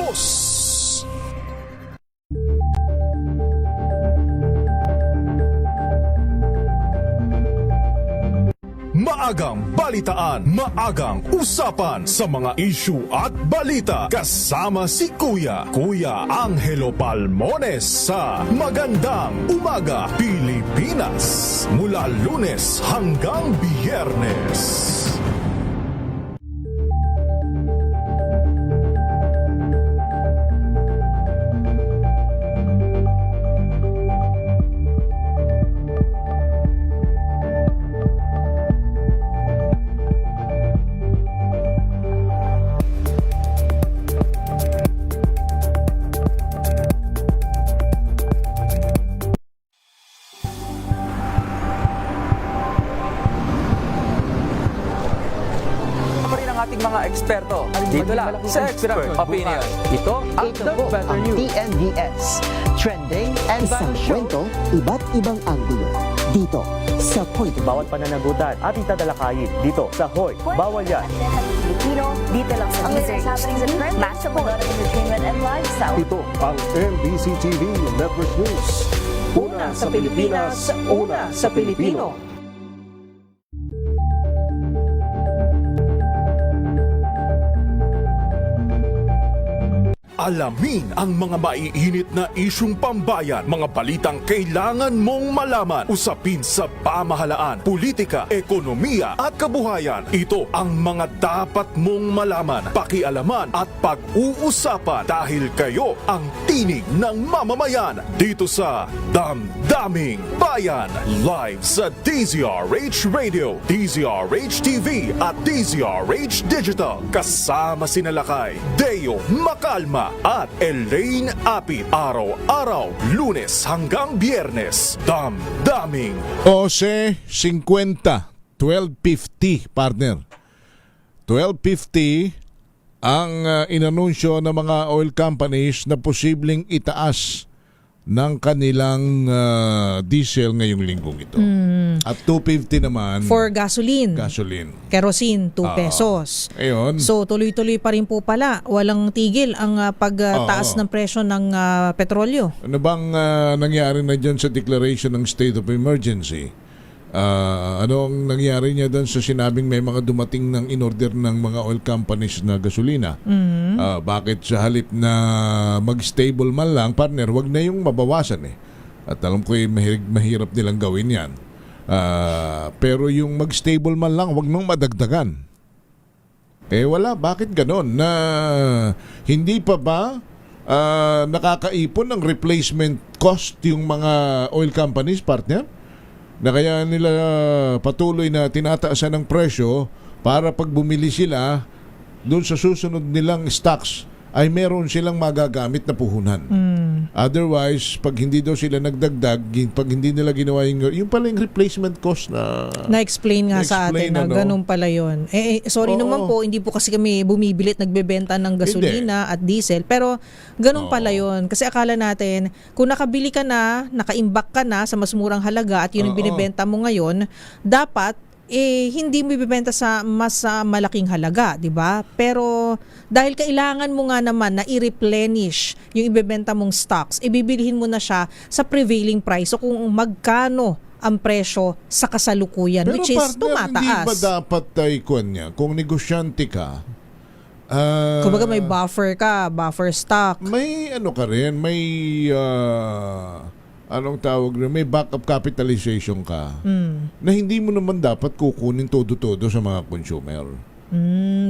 Maagang balitaan, maagang usapan sa mga issue at balita kasama si Kuya Angelo Palmones sa Magandang Umaga Pilipinas mula Lunes hanggang Biyernes.
Mga eksperto dito lang sa Expert Opinion. Ito ang The Better News.
TNVS, trending and isang kwento, iba't ibang anggulo. Dito sa Point.
Bawat pananagutan at itatalakayin dito sa Hoy. Bawal yan.
Filipino, dito lang sa DZRH. Match up of entertainment and lifestyle.
Ito ang MBC TV Network News. Una sa Pilipinas, una sa Pilipino.
Alamin ang mga maiinit na isyung pambayan, mga balitang kailangan mong malaman, usapin sa pamahalaan, politika, ekonomiya at kabuhayan. Ito ang mga dapat mong malaman, pakialaman at pag-uusapan dahil kayo ang tinig ng mamamayan dito sa Damdaming Bayan. Live sa DZRH Radio, DZRH TV at DZRH Digital. Kasama sina Lakay, Deo Makalma at Elaine Apit. Araw-araw, Lunes hanggang Biyernes. Damdaming
12.50, 12.50 partner. 12.50 ang inanunsyo ng mga oil companies na posibleng itaas ng kanilang diesel ngayong linggong ito. At 2.50 naman
For gasoline. Kerosene, 2
Ah,
pesos.
ayun.
So tuloy-tuloy pa rin po pala. Walang tigil ang pagtaas ng presyo ng petrolyo.
Ano bang nangyari na dyan sa declaration ng state of emergency? Anong nangyari niya doon sa sinabing may mga dumating ng in-order ng mga oil companies na gasolina? Bakit sa halip na mag-stable man lang, partner, wag na yung mabawasan eh. At alam ko mahirap nilang gawin yan. Pero yung mag-stable man lang, wag nang madagdagan. Wala, bakit ganon? Na hindi pa ba nakakaipon ng replacement cost yung mga oil companies, partner? Na kaya nila patuloy na tinataasan ng presyo para pag bumili sila doon sa susunod nilang stocks ay meron silang magagamit na puhunan. Otherwise, pag hindi daw sila nagdagdag, pag hindi nila ginawa yung pala yung replacement cost na
Na-explain nga sa atin na ganun pala yun. Sorry naman po, hindi po kasi kami bumibili at nagbebenta ng gasolina at diesel. Pero ganun pala yun. Kasi akala natin, kung nakabili ka na, nakaimbak ka na sa mas murang halaga at yun yung binibenta mo ngayon, dapat hindi mo ibibenta sa mas malaking halaga, 'di ba? Pero dahil kailangan mo nga naman na i-replenish yung ibebenta mong stocks, ibibilhin mo na siya sa prevailing price. So kung magkano ang presyo sa kasalukuyan,
pero
which is
partner,
tumataas.
hindi ba dapat niya kung negosyante ka?
Kumbaga may buffer ka, buffer stock.
May ano ka rin, may anong tawag rin, may backup capitalization ka na hindi mo naman dapat kukunin todo-todo sa mga consumer.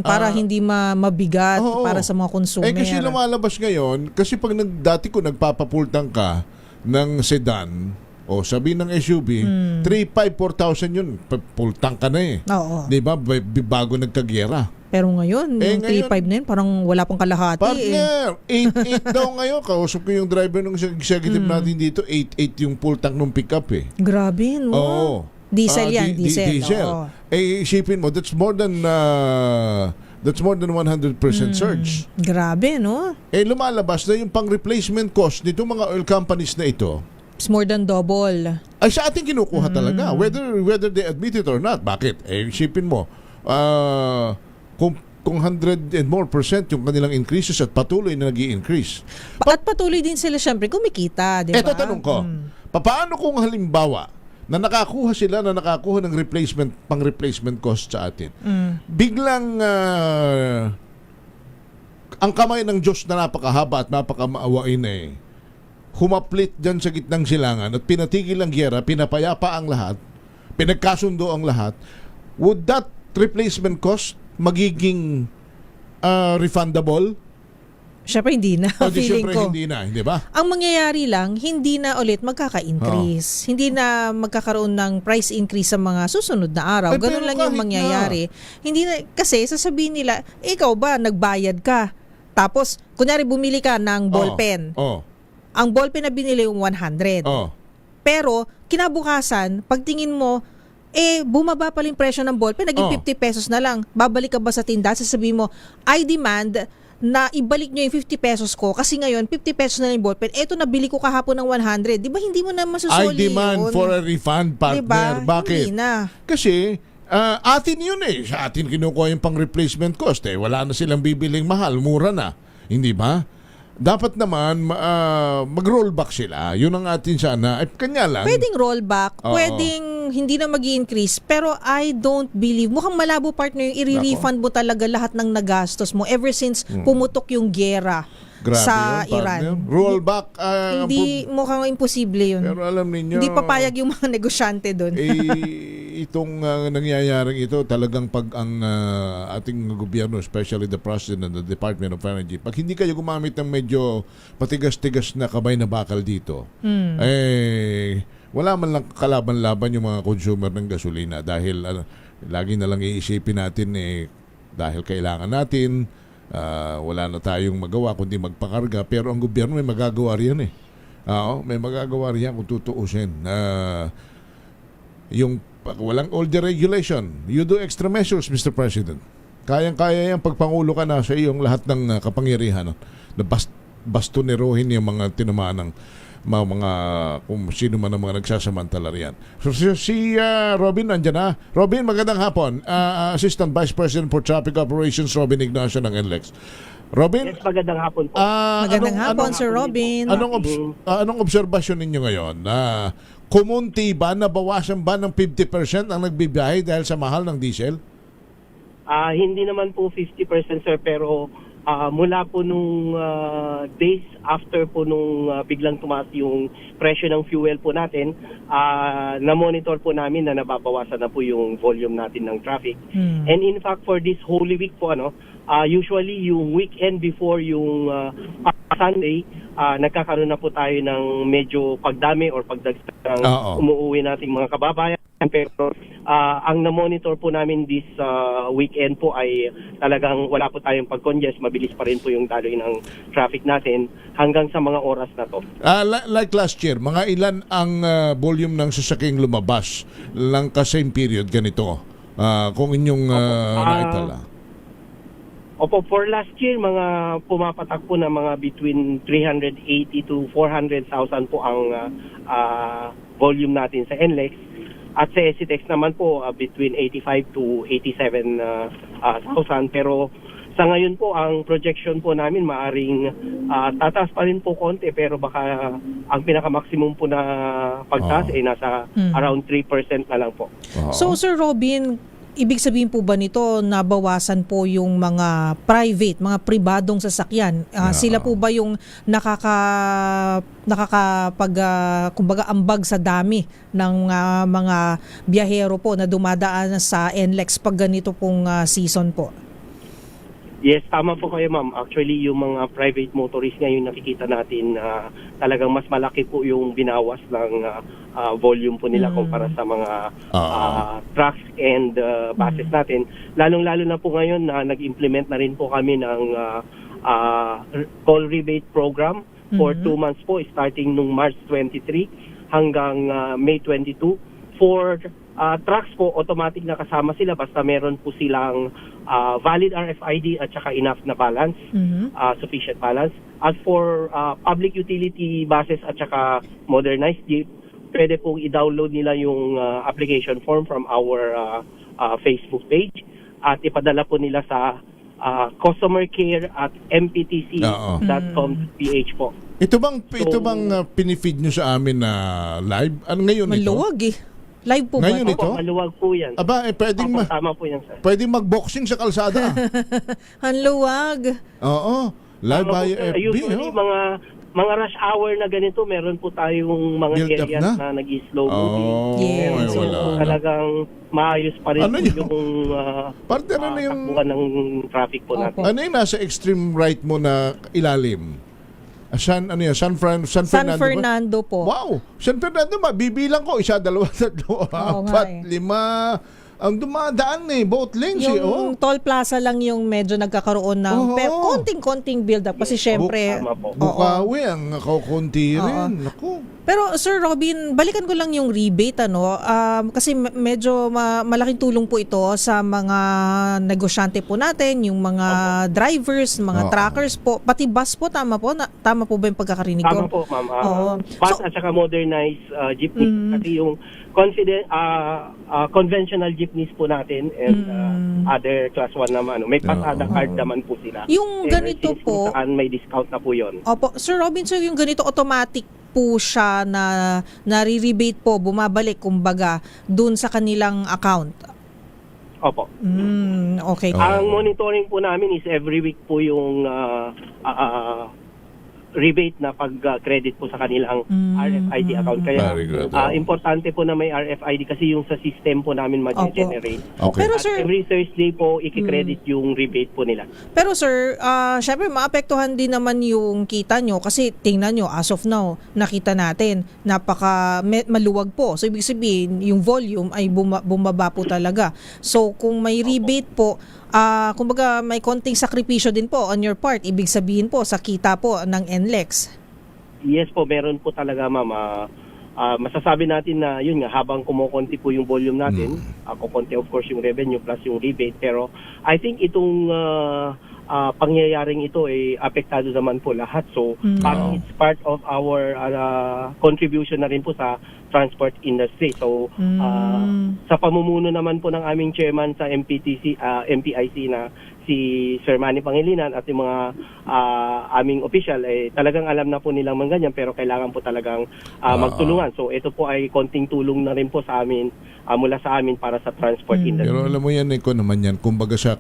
Para hindi mabigat para sa mga consumer.
Kasi lumalabas ngayon, kasi pag dati ko nagpapapultang ka ng sedan o sabi ng SUV, 3,500, 4,000 yun, pultang ka na eh.
Oo.
Diba? Bago nagkagyera.
Pero ngayon, yung 3.5 na yun, parang wala pang kalahati.
Partner, 8.8 daw ngayon. Kausap ko yung driver ng executive natin dito, 8.8 yung full tank ng pickup eh.
Grabe, no?
Oo.
Diesel yan, diesel. Oo.
Isipin mo, that's more than 100% surge.
Grabe, no?
Lumalabas na yung pang-replacement cost nito mga oil companies na ito.
It's more than double.
Ay sa ating kinukuha talaga, whether they admit it or not. Bakit? Isipin mo, kung 100 and more % yung kanilang increases at patuloy na nag-i-increase.
At patuloy din sila syempre kumikita, di ba?
Ito tanong ko, paano kung halimbawa na nakakuha ng pang-replacement cost sa atin, biglang ang kamay ng Diyos na napakahaba at napakamaawain humaplit dyan sa gitnang silangan at pinatigil ang gyera, pinapayapa ang lahat, pinagkasundo ang lahat, would that replacement cost magiging refundable?
Siyempre hindi na. Feeling ko.
Hindi na, di ba?
Ang mangyayari lang, hindi na ulit magkaka-increase. Hindi na magkakaroon ng price increase sa mga susunod na araw. Ganun lang yung mangyayari. Hindi na, kasi sasabihin nila, ikaw ba, nagbayad ka? Tapos, kunyari bumili ka ng ballpen. Ang ballpen na binili yung 100. Pero, kinabukasan, pagtingin mo, bumaba pa yung presyo ng ballpen, naging 50 pesos na lang. Babalik ka ba sa tindahan? Sasabihin mo, I demand na ibalik nyo yung 50 pesos ko kasi ngayon 50 pesos na yung ballpen. Eto, nabili ko kahapon ng 100. Di ba hindi mo na masusoli yun?
I demand for a refund, partner.
Diba?
Bakit?
Hindi na.
Kasi, atin yun Sa atin kinukuha yung pang replacement cost Wala na silang bibiling mahal. Mura na. Hindi ba? Dapat naman mag-rollback sila. Yun ang atin sana. Kanya lang.
Pwedeng rollback, pwedeng hindi na mag-i-increase, pero I don't believe, mukhang malabo partner yung i-refund mo talaga lahat ng nagastos mo ever since pumutok yung gera
Grabe
sa
yun, partner.
Iran.
Rollback.
Hindi mukhang imposible yun.
Pero alam ninyo,
Hindi papayag yung mga negosyante doon.
Itong nangyayaring ito, talagang pag ang ating gobyerno, especially the President and the Department of Energy, pag hindi kayo gumamit ng medyo patigas-tigas na kamay na bakal dito, wala man lang kalaban-laban yung mga consumer ng gasolina dahil lagi na lang iisipin natin dahil kailangan natin, wala na tayong magawa kundi magpakarga, pero ang gobyerno may magagawa riyan may magagawa riyan kung tutuusin. Yung walang all the regulation, you do extra measures, Mr. President. Kayang-kaya yan pagpangulo ka na sa iyong lahat ng kapangyarihan na bastonerohin yung mga tinamaan ng mga kung sino man ang mga nagsasamantala riyan. So si Robin nandiyan na. Robin, magandang hapon. Assistant Vice President for Traffic Operations, Robin Ignacio ng NLEX. Robin?
Yes, magandang hapon po.
Magandang hapon, Sir Robin.
Anong obserbasyon ninyo ngayon? Kumunti ba, nabawasan ba ng 50% ang nagbibiyahe dahil sa mahal ng diesel?
Hindi naman po 50%, sir, pero mula po nung days after po nung biglang tumaas yung presyo ng fuel po natin, na-monitor po namin na nababawasan na po yung volume natin ng traffic. And in fact, for this Holy Week po, usually yung weekend before yung Sunday, nagkakaroon na po tayo ng medyo pagdami or pagdagdag ng umuuwi nating mga kababayan. Pero ang na-monitor po namin this weekend po ay talagang wala po tayong pag-congest. Mabilis pa rin po yung daloy ng traffic natin hanggang sa mga oras na to.
Like last year, mga ilan ang volume ng sasakyang lumabas lang ka same period ganito? Kung inyong naitala.
Opo, for last year, mga pumapatak po na mga between 380 to 400,000 po ang volume natin sa NLEX. At sa SCTEX naman po, between 85 to 87,000. Pero sa ngayon po, ang projection po namin maaring tataas pa rin po konti, pero baka ang pinaka-maximum po na pagtaas ay nasa around 3% na lang po.
So, Sir Robin, ibig sabihin po ba nito nabawasan po yung mga private, mga pribadong sasakyan? Sila po ba yung kumbaga ambag sa dami ng mga biyahero po na dumadaan sa NLEX pag ganito pong season po?
Yes, tama po kayo, ma'am. Actually, yung mga private motorists ngayon nakikita natin talagang mas malaki po yung binawas ng volume po nila kumpara sa mga trucks and buses natin. Lalong-lalo na po ngayon na nag-implement na rin po kami ng toll rebate program for 2 months po, starting nung March 23 hanggang May 22. For trucks po, automatic na kasama sila basta meron po silang valid RFID at saka enough na balance, sufficient balance. As for public utility buses at saka modernized jeep, pwede pong i-download nila yung application form from our Facebook page at ipadala po nila sa customer care at mptc.com.ph po.
Ito bang pinifeed nyo sa amin na live? Ano ngayon ito?
Maluwag Live po ba?
Ngayon ito?
Maluwag po yan.
Aba, pwedeng
tama po yan, sir.
Pwedeng mag-boxing sa kalsada.
Ang luwag.
Oo. Live by FB.
Usually, mga rush hour na ganito, meron po tayong mga areas na nag-slow moving.
Yes.
So, talagang maayos pa rin yung takbuhan ng traffic po natin.
Ano yung nasa extreme right mo na ilalim? San
Fernando po.
Wow! San Fernando, bibilang ko. 1, 2, 3, 4, 5. Ang dumadaan both lanes
yung toll plaza lang yung medyo nagkakaroon ng konting build up kasi syempre
Bukawi ang kakunti rin. Naku.
Pero Sir Robin, balikan ko lang yung rebate kasi medyo malaking tulong po ito sa mga negosyante po natin, yung mga drivers, mga truckers po, pati bus po, tama po ba yung pagkakarinig ko?
Tama po, ma'am. Bus at saka modernized jeepney kasi yung conventional jeepneys po natin and other class 1 naman. May pasada card naman po sila.
Yung ganito po,
saan may discount na po yun.
Opo, Sir Robin, so yung ganito automatic po siya na nare-rebate po, bumabalik kumbaga dun sa kanilang account.
Opo.
Okay.
Ang monitoring po namin is every week po yung rebate na pag-credit po sa kanilang RFID account. Kaya
Very good.
importante po na may RFID kasi yung sa system po namin mag-generate.
Okay.
Pero
At
sir,
every Thursday po, i-credit yung rebate po nila.
Pero sir, syempre maapektuhan din naman yung kita nyo kasi tingnan nyo, as of now, nakita natin, maluwag po. So ibig sabihin, yung volume ay bumaba po talaga. So kung may rebate po, kumbaga may konting sakripisyo din po on your part. Ibig sabihin po sa kita po ng NLEX.
Yes po, meron po talaga ma'am. Masasabi natin na yun nga, habang kumukonti po yung volume natin, kukonti of course yung revenue plus yung rebate. Pero I think itong pangyayaring ito ay apektado naman po lahat. So parang it's part of our contribution na rin po sa transport industry. So sa pamumuno naman po ng aming chairman sa MPIC na si Sir Manny Pangilinan at yung mga aming official, talagang alam na po nilang ganyan pero kailangan po talagang magtulungan. So ito po ay konting tulong na rin po sa amin, mula sa amin para sa transport industry.
Pero alam mo yan, Nico, naman yan, kumbaga sa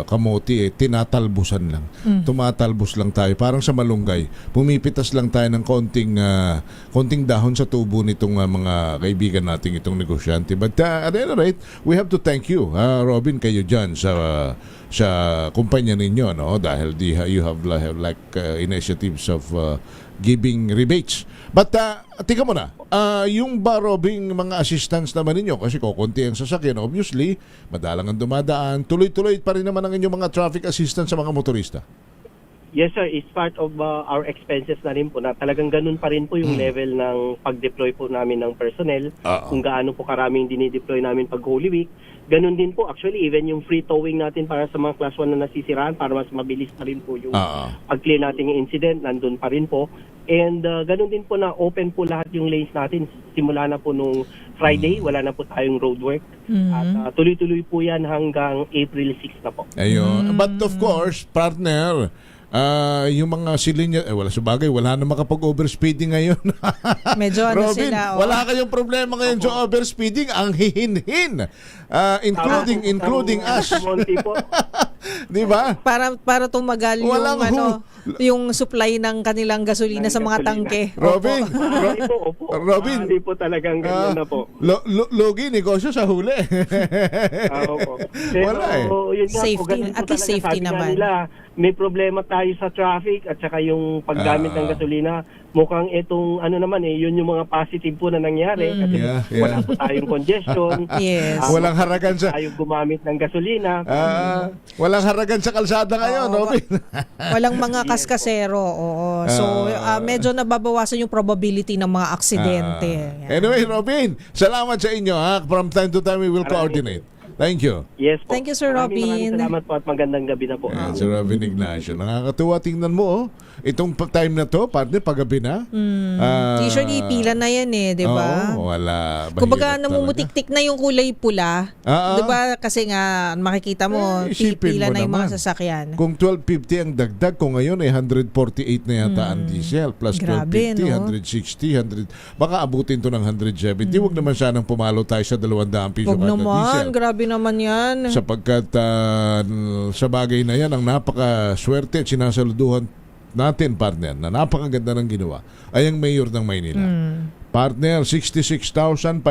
kamote, tinatalbusan lang. Tumatalbos lang tayo, parang sa malunggay. Pumipitas lang tayo ng konting dahon sa tubo nitong mga kaibigan nating itong negosyante. But at any rate, we have to thank you, Robin, kayo dyan sa kumpanya ninyo, no? Dahil you have initiatives of giving rebates. But tika mo na, yung ba, Robin, mga assistance naman ninyo, kasi kukunti ang sasakyan, obviously, madalang ang dumadaan, tuloy-tuloy pa rin naman ang inyong mga traffic assistance sa mga motorista.
Yes sir, it's part of our expenses na rin po na talagang ganun pa rin po yung level ng pag-deploy po namin ng personnel, kung gaano po karaming dinideploy namin pag Holy Week. Ganun din po, actually, even yung free towing natin para sa mga class 1 na nasisiraan, para mas mabilis pa rin po yung pag-clear natin yung incident, nandun pa rin po. And ganun din po na open po lahat yung lanes natin. Simula na po nung Friday, wala na po tayong roadwork. At tuloy-tuloy po yan hanggang April 6 na po.
Ayun. But of course, partner, yung mga silinya, wala sa bagay, wala na makapag-overspeeding ngayon.
Medyo
Robin,
sila.
Wala kayong problema ngayon sa overspeeding, ang hihin-hin. Including us. Di ba?
Para tumagal yung supply ng kanilang gasolina sa mga tangke.
Robin, Robin,
hindi po talagang ganyan na po.
Logi, negosyo sa huli.
Wala
Safety, at least safety naman.
May problema tayo sa traffic at saka yung paggamit ng gasolina. Mukhang itong yun yung mga positive po na nangyari kasi wala po tayong congestion.
Walang haragan sa
tayong gumamit ng gasolina.
Walang haragan sa kalsada ngayon, Robin.
Walang mga kaskasero. So medyo nababawasan yung probability ng mga aksidente.
Anyway, Robin, salamat sa inyo. From time to time we will coordinate. Thank you.
Yes po.
Thank you, Sir Robin.
Maraming salamat po at magandang gabi na po.
Sir Robin Ignacio. Nakakatuwa, tingnan mo, itong time na to, partner, paggabi na.
Usually, pila na yan di ba?
Wala.
Kumbaga, namumutik-tik na yung kulay pula. Di ba? Kasi nga, makikita mo, pila na yung mga sasakyan.
Kung 12.50 ang dagdag, kung ngayon ay 148 na yata ang diesel, plus 12.50, 160, 100. Baka abutin to ng 170. Huwag naman sanang pumalo tayo sa 200 piso kada diesel.
Huwag naman, grabe naman yan.
Sapagkat sa bagay na yan, ang napakaswerte at sinasaluduhan natin, partner, na napakaganda ng ginawa ay ang mayor ng Maynila. Partner, 66,500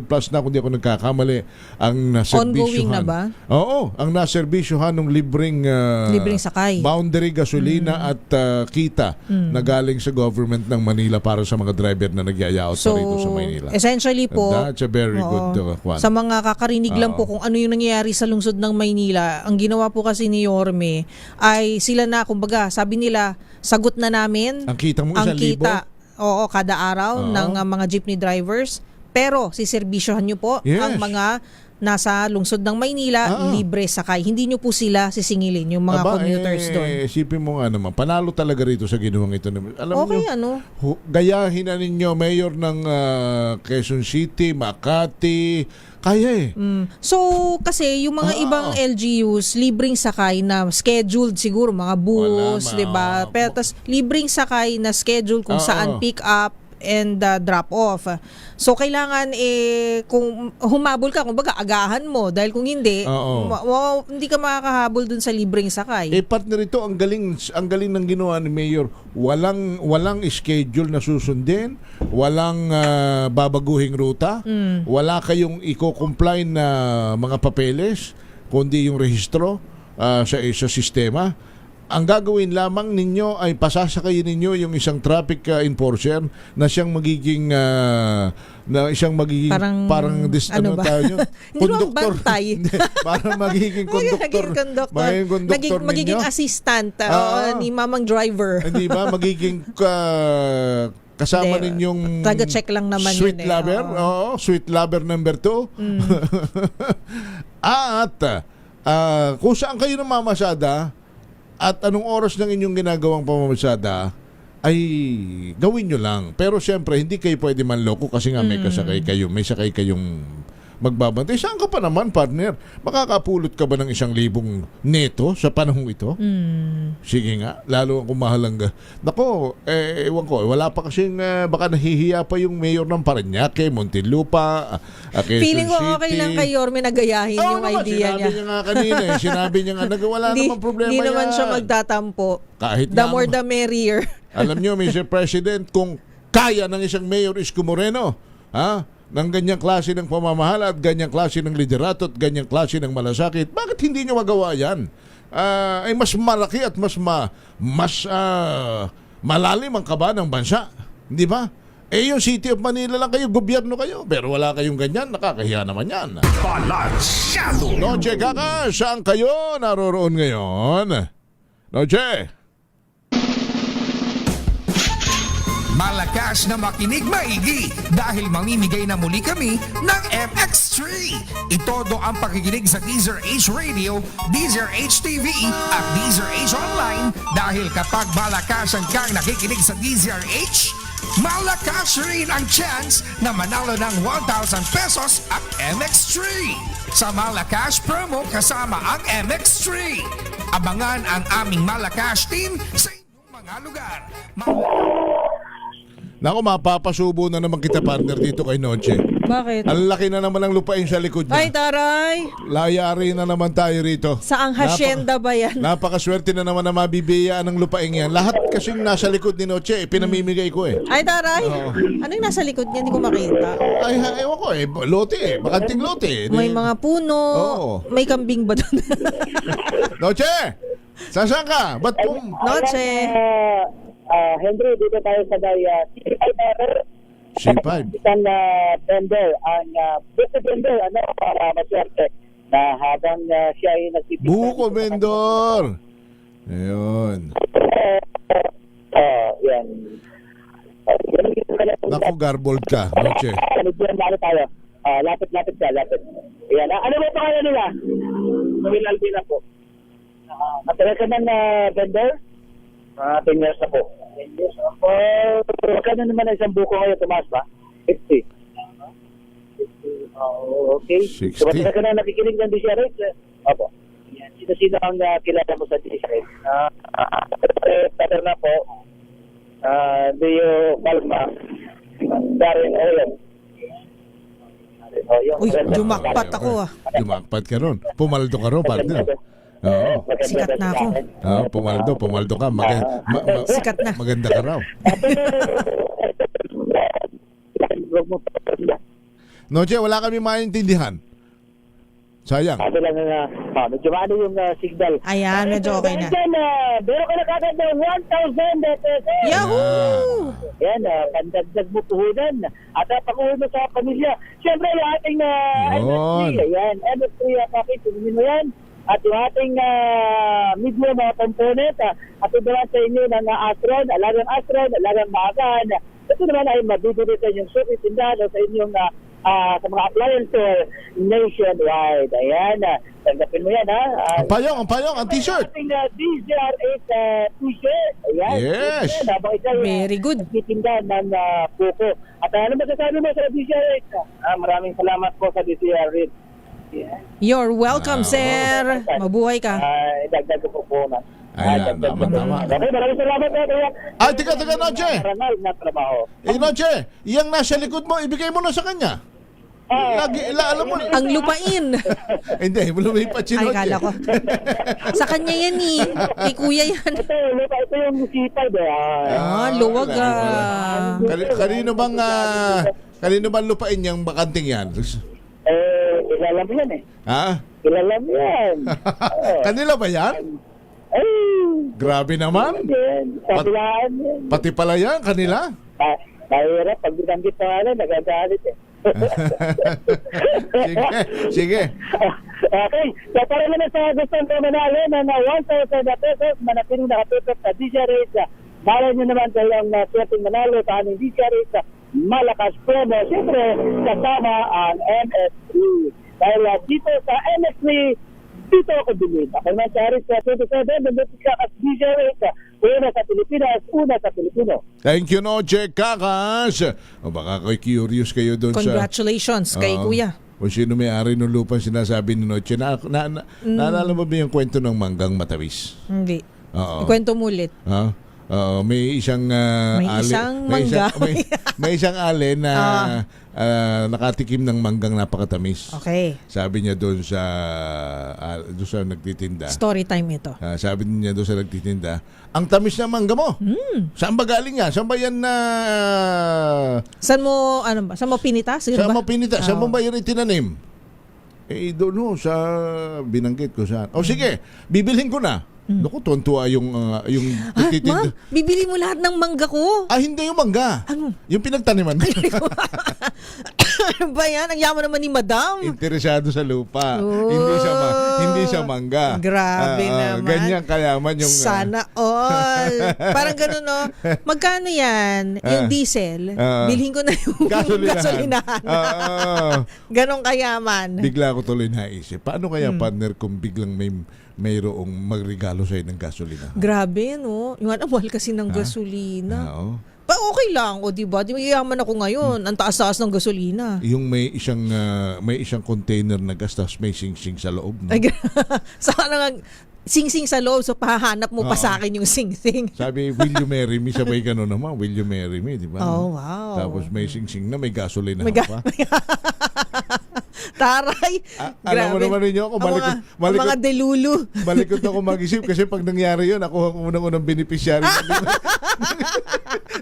plus na, kung di ako nagkakamali, ang naserbisyuhan.
Ongoing na ba?
Oo, ang naserbisyuhan ng libreng
sakay,
boundary gasolina at kita na galing sa government ng Manila para sa mga driver na nagyayaot pa rito sa Maynila.
Essentially po,
that's a very good one.
Sa mga kakarinig lang po kung ano yung nangyayari sa lungsod ng Maynila, ang ginawa po kasi ni Yorme ay sila na, kumbaga, sabi nila, sagot na namin
ang kita mo 1,000.
Oo, kada araw ng mga jeepney drivers. Pero siservisyohan nyo po ang mga nasa lungsod ng Maynila, libre sakay. Hindi nyo po sila sisingilin, yung mga commuters doon.
Isipin mo nga naman, panalo talaga rito sa ginawang ito. Alam
okay,
nyo, gayahin na ninyo, mayor ng Quezon City, Makati, kaya
So, kasi yung mga ibang LGUs, libreng sakay na scheduled siguro, mga bus, di ba? Pero tas libreng sakay na schedule kung saan pick up, and drop off. So kailangan kung humabol ka, kumbaga agahan mo dahil kung hindi, hindi ka makakahabol dun sa libreng sakay.
Partner, ito ang galing ng ginawa ni Mayor. Walang schedule na susundin, walang babaguhing ruta, wala kayong i-comply na mga papeles, kundi yung rehistro sa sistema. Ang gagawin lamang ninyo ay pasasakayin ninyo yung isang traffic enforcer na siyang magiging parang
ano ba?
Konduktor.
Parang
magiging konduktor.
Magiging assistant ni mamang driver.
Hindi ba? Magiging kasama ninyong
taga-check lang naman
sweet
yun.
Lover. Sweet lover number 2. At kung saan kayo namamasada at anong oras ng inyong ginagawang pamamasada ay gawin nyo lang. Pero siyempre, hindi kayo pwede manloko kasi nga may sakay kayong magbabantay. Saan ka pa naman, partner? Makakapulot ka ba ng 1,000 neto sa panahong ito? Sige nga, lalo kung mahalangga. Nako, ewan ko, wala pa kasing baka nahihiya pa yung mayor ng Parañaque, Muntinlupa, Quezon
Feeling ko
City.
okay lang kay Yorme nagayahin yung idea niya.
Sinabi niya nga kanina, sinabi niya nga, wala namang problema
Hindi
yan.
naman siya magtatampo.
Kahit
the more the merrier.
Alam niyo, Mr. President, kung kaya ng isang mayor Isko Moreno, ng ganyang klase ng pamamahala at ganyang klase ng liderato at ganyang klase ng malasakit, bakit hindi nyo magawa yan? Ay mas malaki at mas malalim ang kaba ng bansa. Di ba? Yung City of Manila lang kayo, gobyerno kayo, pero wala kayong ganyan, nakakahiya naman yan.
Balansyado!
Noche Kaka, saan kayo naroroon ngayon? Noche!
Malakas na makinig maigi dahil mamimigay na muli kami ng MX3. Itodo ang pakikinig sa Deezer H Radio, Deezer H TV at Deezer H Online dahil kapag malakasan kang nakikinig sa Deezer H, malakas rin ang chance na manalo ng 1,000 pesos at MX3. Sa Malakas promo kasama ang MX3. Abangan ang aming Malakas team sa inyong mga lugar.
Naku, mapapasubo na naman kita, partner, dito kay Noche.
Bakit?
Ang laki na naman ng lupain sa likod niya.
Ay, taray!
Layari na naman tayo rito.
Saang hasyenda ba yan?
Napakaswerte na naman na mabibiyaan ng lupain yan. Lahat kasing nasa likod ni Noche, pinamimigay ko eh.
Ay, taray! Ano yung nasa likod niya? Hindi ko makita.
Ay, ewan ko eh. Lote eh. Bakanting lote eh.
May mga puno. May kambing ba doon?
Noche! Saan ka? Ba't kung...
Noche!
Henry, dito tayo sa
C5.
Isang vendor, ang buko vendor, para maswerte na habang siya ay nagtitinda.
Buko vendor! Ayun.
Yan.
Naku, garbled ka, Noche.
Lapit ka. Yan. Ano ba pangalan nila? Noel Albina po. Matira ka ng vendor? 10 years na po. 10 years na po. Magkano naman ang isang buko ngayon, Tomas ba? 50. Okay.
60.
So, matira ka na nakikinig ng DCRH? Opo. Sino-sino ang kilala mo sa DCRH? Pater na po. Dio Palma. Darren Oyen.
Uy, jumakpat ako
Jumakpat ka ron. Pumaldo ka ron, partner. Oo.
Sikat na ako.
Pumaldo ka.
Sikat na.
Maganda ka raw. Noche, wala kami maintindihan. Sayang.
Sabi lang na, medyo maano yung signal.
Ayan, medyo okay na.
Meron ka na kagad ng 1,000 pesos.
Yahoo!
Yan, pandagdag mo puhunan. At pakuhun mo sa pamilya. Siyempre, yung ating MX3. Ayan, MX3 package, tunin mo yan. At yung ating medium mga component, at ito naman sa inyo ng Astron, alagang Magan. Ito naman ay mabibili sa inyong suki tindahan sa inyong sa mga appliance store nationwide. Ayan, tanggapin mo yan, ha?
Ang payong, ang t-shirt.
Ating DZR8 t-shirt. Ayan.
Yes.
Very good.
Nagtitindahan ng buko. At ano masasabi mo sa DZR8? Maraming salamat po sa DZR8.
You're welcome, sir. Mabuhay ka.
Idagdag ko po na.
Ayan, tama.
Okay, maraming salamat na kaya.
Ay, tiga, Noche.
Marangal na trabaho.
Noche, yung nasa likod mo, ibigay mo na sa kanya. Alam mo.
Ang lupain.
Hindi, lumipat si
Ay,
Noche.
kala ko. Sa kanya yan eh. Kay kuya yan.
Ito yung sipag.
Luwag
Kanino bang lupain yung bakanting yan?
Kilala mo yan eh.
Ha?
Kilala mo yan.
Kanila ba yan?
Ay,
grabe naman.
Kapilaan yan.
Pati pala yan, kanila?
Mahirap, pag binanggit pa nga nagagalit eh.
Sige.
Okay, so para naman sa gustong manalo na 1,000 pesos, manatiling nakatutok sa DJ Rate. Malay nyo naman talang swerteng manalo sa aming DJ Rate. Malakas promo, siyempre kasama ang MS3. Dahil dito sa MS3, dito ako bilhin. Ako naman sa Aris 27, nandito ka as DJ Rate. Una sa Pilipinas, una sa Pilipino.
Thank you, Noche Kakas. O baka curious kayo doon
Congratulations kay kuya.
Kung sino may-ari ng lupa sinasabi ni Noche. Naalala mo ba yung kwento ng manggang matamis?
Hindi.
Oo.
Ikwento mo ulit.
May isang may isang alin na nakatikim ng manggang napakatamis.
Okay.
Sabi niya doon sa nagtitinda.
Story time ito.
Sabi niya doon sa nagtitinda, ang tamis ng mangga mo. Saan ba galing yan? Saan ba yan na
Saan mo pinita?
Saan mo pinita? Saan mo ba yan itinanim? Doon sa binanggit ko saan. Sige, bibilhin ko na. Naku, tuwan-tuwa yung
Ma, bibili mo lahat ng mangga ko.
Hindi yung mangga.
Ano?
Yung pinagtaniman.
Ano ba yan? Ang yaman naman ni Madam.
Interesado sa lupa. Hindi siya mangga.
Grabe naman.
Ganyan kayaman yung...
Sana all. Parang ganun, no? Magkano yan? Yung diesel? Bilhin ko na yung gasolinahan. Ganon kayaman.
Bigla ko tuloy naisip. Paano kaya, partner, kung biglang mayroong magregalo sa'yo ng gasolina?
Grabe, no? Yung mahal kasi ng gasolina. Pa okay lang, o diba? Di mayayaman ako ngayon. Ang taas-taas ng gasolina.
Yung may isang container na gas, tapos may sing-sing sa loob. No?
Sana nga, sing-sing sa loob, so pahanap mo pa sa akin yung sing-sing.
Sabi, will you marry me? Sabay gano'n naman, will you marry me? Diba?
Oh, wow.
Tapos may sing-sing na, may gasolina pa.
Taray!
Alam mo naman ninyo ako,
mga delulu.
Malikot ako mag-isip kasi pag nangyari yun, ako ang unang beneficiary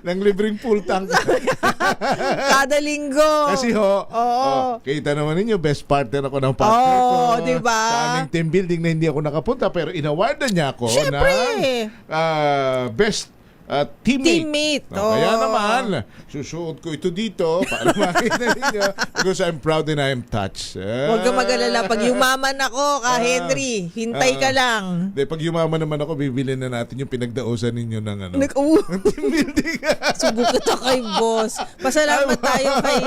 ng libreng full tank.
Kada linggo.
Kasi kita naman ninyo, best partner ako ng partner ko.
Diba?
Sa aming team building na hindi ako nakapunta, pero inawardan niya ako ng best teammate. Kaya naman, susuot ko ito dito para makita ninyo because I'm proud and I'm touched.
Huwag kang mag-alala. Pag yumaman ako, Henry, hintay ka lang.
Pag yumaman naman ako, bibili na natin yung pinagdausan ninyo ng team building.
Subok kita kay boss. Pasalamat tayo kay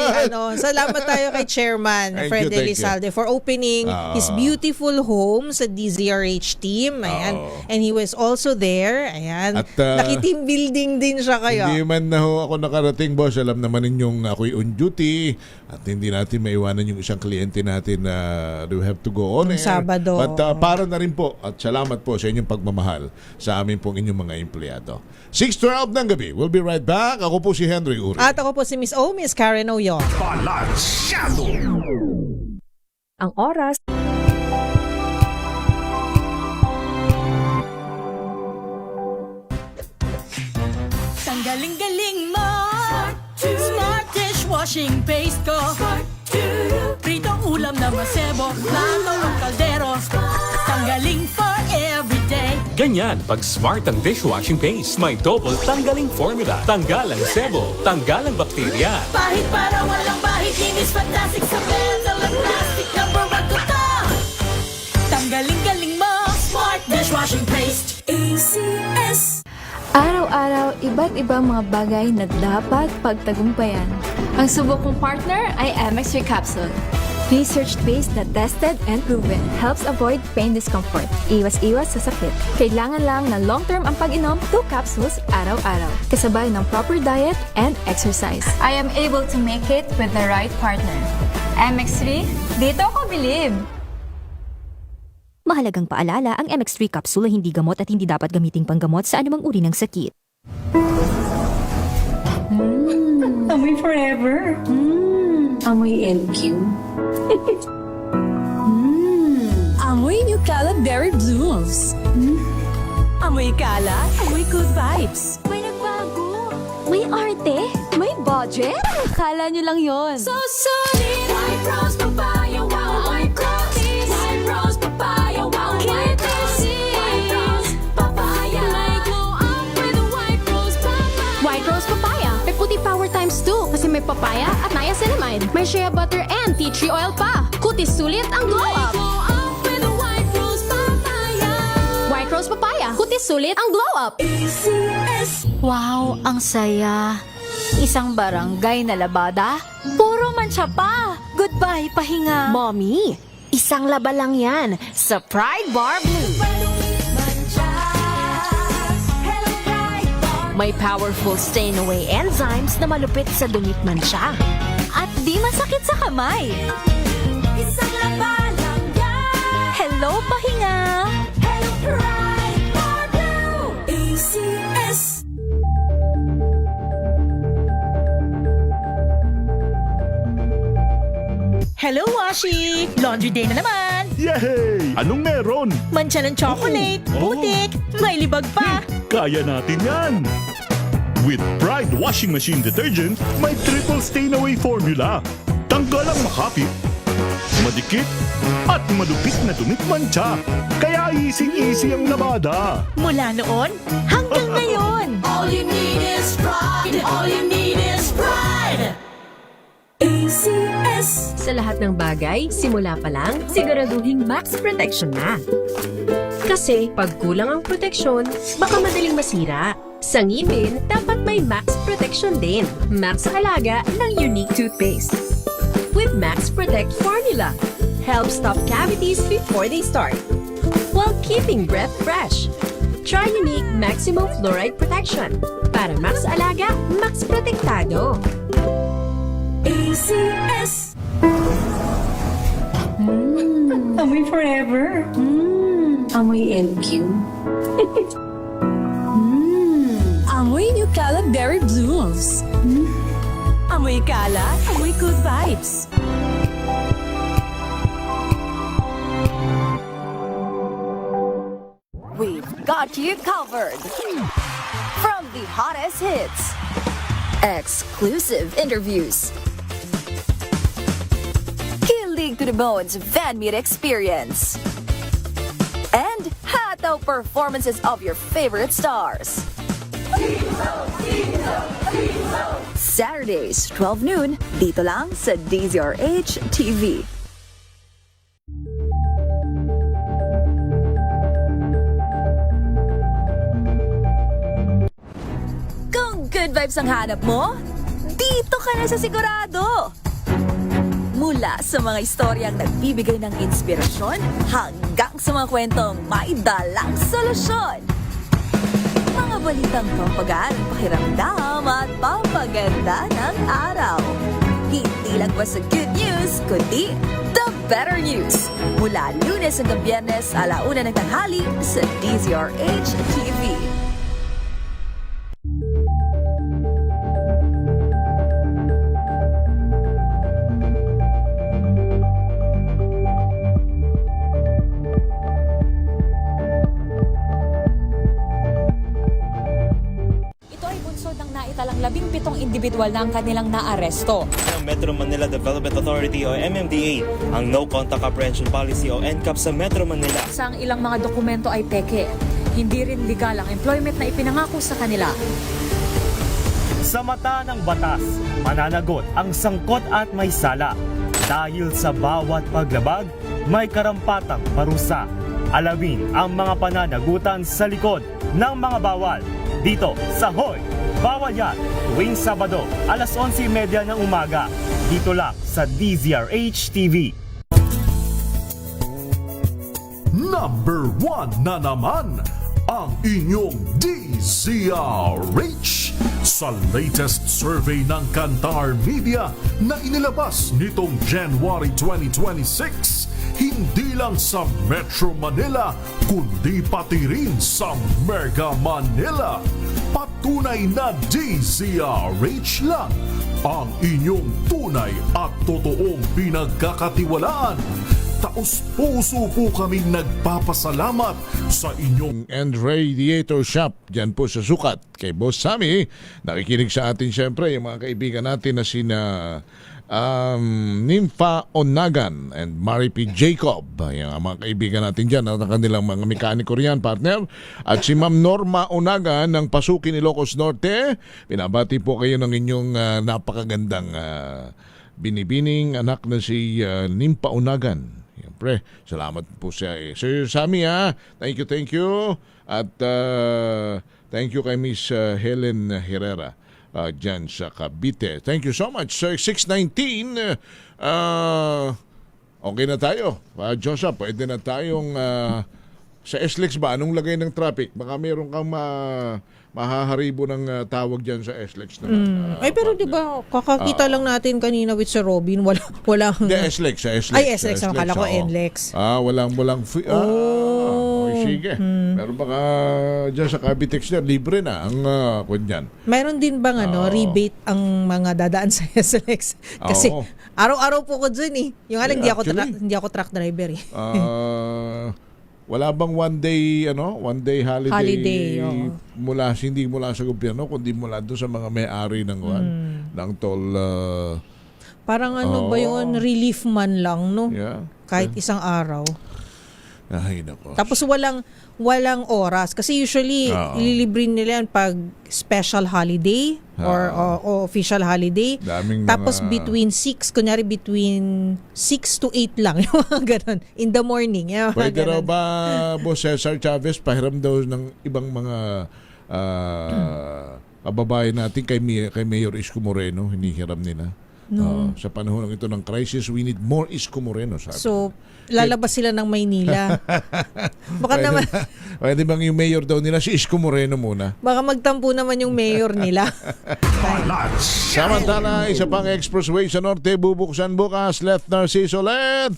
salamat tayo kay Chairman Fred Elizalde for opening his beautiful home sa DZRH team. Ayan. And he was also there. Ayan.
At
naki-team building din siya kaya.
Hindi man na ako nakarating, boss. Alam naman ninyong ako'y on duty at hindi natin maiwanan yung isang kliyente natin na we have to go on air.
Sabado.
But para na rin po at salamat po sa inyong pagmamahal sa amin pong inyong mga empleyado. 6:12 ng gabi. We'll be right back. Ako po si Henry Uri.
At ako po si Miss Karen Oyong.
Balansyado!
Ang oras.
Galing-galing mo. Smart dishwashing paste ko. Pritong ulam na masebo. Plato o kaldero. Tanggaling for everyday.
Ganyan pag smart ang dishwashing paste. May double tanggaling formula. Tanggal ang sebo. Tanggal ang bakterya.
Bahit para walang bahit. Linis fantastic sa metal at plastic. Number 1 ko to. Tanggaling-galing mo. Smart dishwashing paste. ACS.
Araw-araw, iba't ibang mga bagay na dapat pagtagumpayan. Ang subok kong partner ay MX3 Capsule. Research-based na tested and proven. Helps avoid pain discomfort. Iwas-iwas sa sakit. Kailangan lang na long-term ang pag-inom 2 capsules araw-araw. Kasabay ng proper diet and exercise. I am able to make it with the right partner. MX3, dito ako believe!
Mahalagang paalala, ang MX3 capsule ay hindi gamot at hindi dapat gamiting panggamot sa anumang uri ng sakit.
Amoy forever. Amoy LQ. Amoy New Caleb Berry Blooms. Amoy kalat, amoy good vibes.
May nagbago! May arte! May budget! Akala nyo lang yon.
So solid, white rose papaya, wow, white rose. White rose papaya, wow, white rose. White rose papaya. May glow up with a white rose papaya.
White Rose Papaya. May puti power times 2 kasi may papaya at niacinamide. May shea butter and tea tree oil pa. Kutis sulit ang glow up.
Glow up with a white rose papaya.
White Rose Papaya. Kutis sulit ang glow up.
ACS.
Wow, ang saya! Isang barangay na labada, puro mancha pa! Goodbye, pahinga!
Mommy, isang laba lang yan sa Pride Bar Blue. May powerful stain-away enzymes na malupit sa dumit mancha.
At di masakit sa kamay!
Isang laba lang yan.
Hello, pahinga!
Hello, Pride Bar Blue. ACS.
Hello, Washi! Laundry day na naman!
Yay! Anong meron?
Mancha ng chocolate, putik, may libag pa.
Kaya natin yan! With Pride Washing Machine Detergent, may triple stain-away formula. Tanggal ang makapit, madikit, at madupit na dumit mancha. Kaya easy-easy ang labada.
Mula noon hanggang ngayon.
All you need is pride. All you need is pride. ACS.
Sa lahat ng bagay, simula pa lang, siguraduhing max protection na. Kasi pag kulang ang proteksyon, baka madaling masira. Sa ngipin, dapat may max protection din. Max sa halaga ng Unique Toothpaste. With Max Protect Formula, help stop cavities before they start, while keeping breath fresh. Try Unique Maximum Fluoride Protection. Para max alaga, max protektado.
ACS. Amoy forever. Amoy LQ. Amoy New Caleb Berry Blooms. Amoy kalat, amoy good vibes.
We've got you covered! From the hottest hits, exclusive interviews, kilig to the bones fan meet experience, and hataw performances of your favorite stars. Saturdays, 12 noon, dito lang sa DZRH TV. Kung good vibes ang hanap mo, dito ka na sa sigurado! Mula sa mga istoryang nagbibigay ng inspirasyon hanggang sa mga kwentong may dalang solusyon. Mga balitang pampagaan, pakiramdam at pampaganda ng araw. Hindi lang ba sa good news, kundi the better news. Mula Lunes hanggang Biyernes, 1:00 ng tanghali sa DZRH TV.
Naitalang 17 individual na ang kanilang naaresto.
Ng Metro Manila Development Authority o MMDA ang No Contact Apprehension Policy o NCAP sa Metro Manila.
Sa ang ilang mga dokumento ay peke. Hindi rin legal ang employment na ipinangako sa kanila.
Sa mata ng batas, mananagot ang sangkot at may sala. Dahil sa bawat paglabag, may karampatang parusa. Alamin ang mga pananagutan sa likod ng mga bawal. Dito sa Hoy! Bawal yan, tuwing Sabado, 11:30 ng umaga. Dito lang sa DZRH TV.
Number 1 na naman ang inyong DZRH Sa latest survey ng Kantar Media na inilabas nitong January 2026, hindi lang sa Metro Manila, kundi pati rin sa Mega Manila. Patunay na DZRH lang ang inyong tunay at totoong pinagkakatiwalaan. Taos-puso po kaming nagpapasalamat sa inyong
and Radiator Shop dyan po sa Sukat kay Boss Sammy. Nakikinig sa atin syempre yung mga kaibigan natin na sina Nympha Onagan and Mari P. Jacob. Yung mga kaibigan natin dyan at ang kanilang mga mekaniko riyan, partner. At si Ma'am Norma Onagan ng Pasukin, Ilocos Norte. Binabati po kayo ng inyong napakagandang binibining anak na si Nympha Onagan. Siyempre, salamat po siya. Sir Sammy, thank you. At thank you kay Miss Helen Herrera dyan sa Cavite. Thank you so much. So, 6:19, okay na tayo. Joseph, pwede na tayong sa SLEX ba? Anong lagay ng traffic? Baka meron kang mahaharibo ng tawag dyan sa SLEX naman.
Ay, pero di ba kakakita lang natin kanina with Sir Robin, walang...
Hindi, SLEX.
Ay, SLEX. Akala ko NLEX.
Walang sige. Pero baka dyan sa Cavitex na, libre na ang kunyan.
Mayroon din bang rebate ang mga dadaan sa SLEX? Kasi araw-araw po ko dyan eh. Yung alam, hindi ako truck driver eh.
Wala bang one day holiday hindi mula sa gobyerno kundi mula doon sa mga may-ari ng ng toll
parang ba yun, relief man lang, no?
Yeah.
Kahit isang araw.
Ay, nako.
Tapos walang oras kasi usually ililibre nila yan pag special holiday or official holiday. Tapos between 6 to 8 lang yung mga ganun in the morning.
Pwede raw ba Boss Cesar Chavez pahiram daw ng ibang mga kababayan natin kay Mayor Isko Moreno, hinihiram nila. Sa panahon ito ng crisis, we need more Isko Moreno.
So, lalabas sila ng Maynila. Baka naman...
Pwede bang yung mayor daw nila si Isko Moreno muna?
Baka magtampo naman yung mayor nila.
Samantala, isa pang expressway sa norte bubuksan bukas. Left Narciso Let.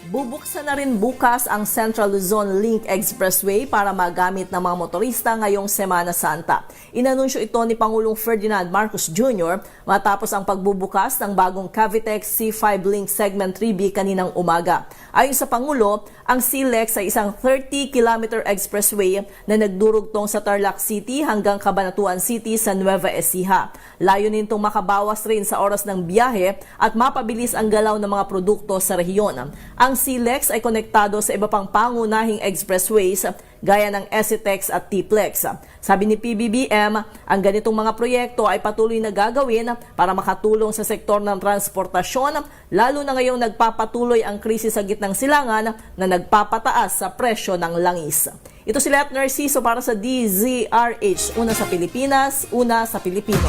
Bubuksan na rin bukas ang Central Luzon Link Expressway para magamit ng mga motorista ngayong Semana Santa. Inanunsyo ito ni Pangulong Ferdinand Marcos Jr. matapos ang pagbubukas ng bagong Cavitex C5 Link Segment 3B kaninang umaga. Ayon sa Pangulo, ang CLEX ay isang 30-kilometer expressway na nagdurugtong sa Tarlac City hanggang Cabanatuan City sa Nueva Ecija. Layunin itong makabawas rin sa oras ng biyahe at mapabilis ang galaw ng mga produkto sa rehiyon. Ang CLEX ay konektado sa iba pang pangunahing expressways gaya ng SCTEX at TPLEX. Sabi ni PBBM, ang ganitong mga proyekto ay patuloy na gagawin para makatulong sa sektor ng transportasyon, lalo na ngayong nagpapatuloy ang krisis sa gitnang silangan na nagpapataas sa presyo ng langis. Ito si Let Narciso para sa DZRH. Una sa Pilipinas, una sa Pilipino.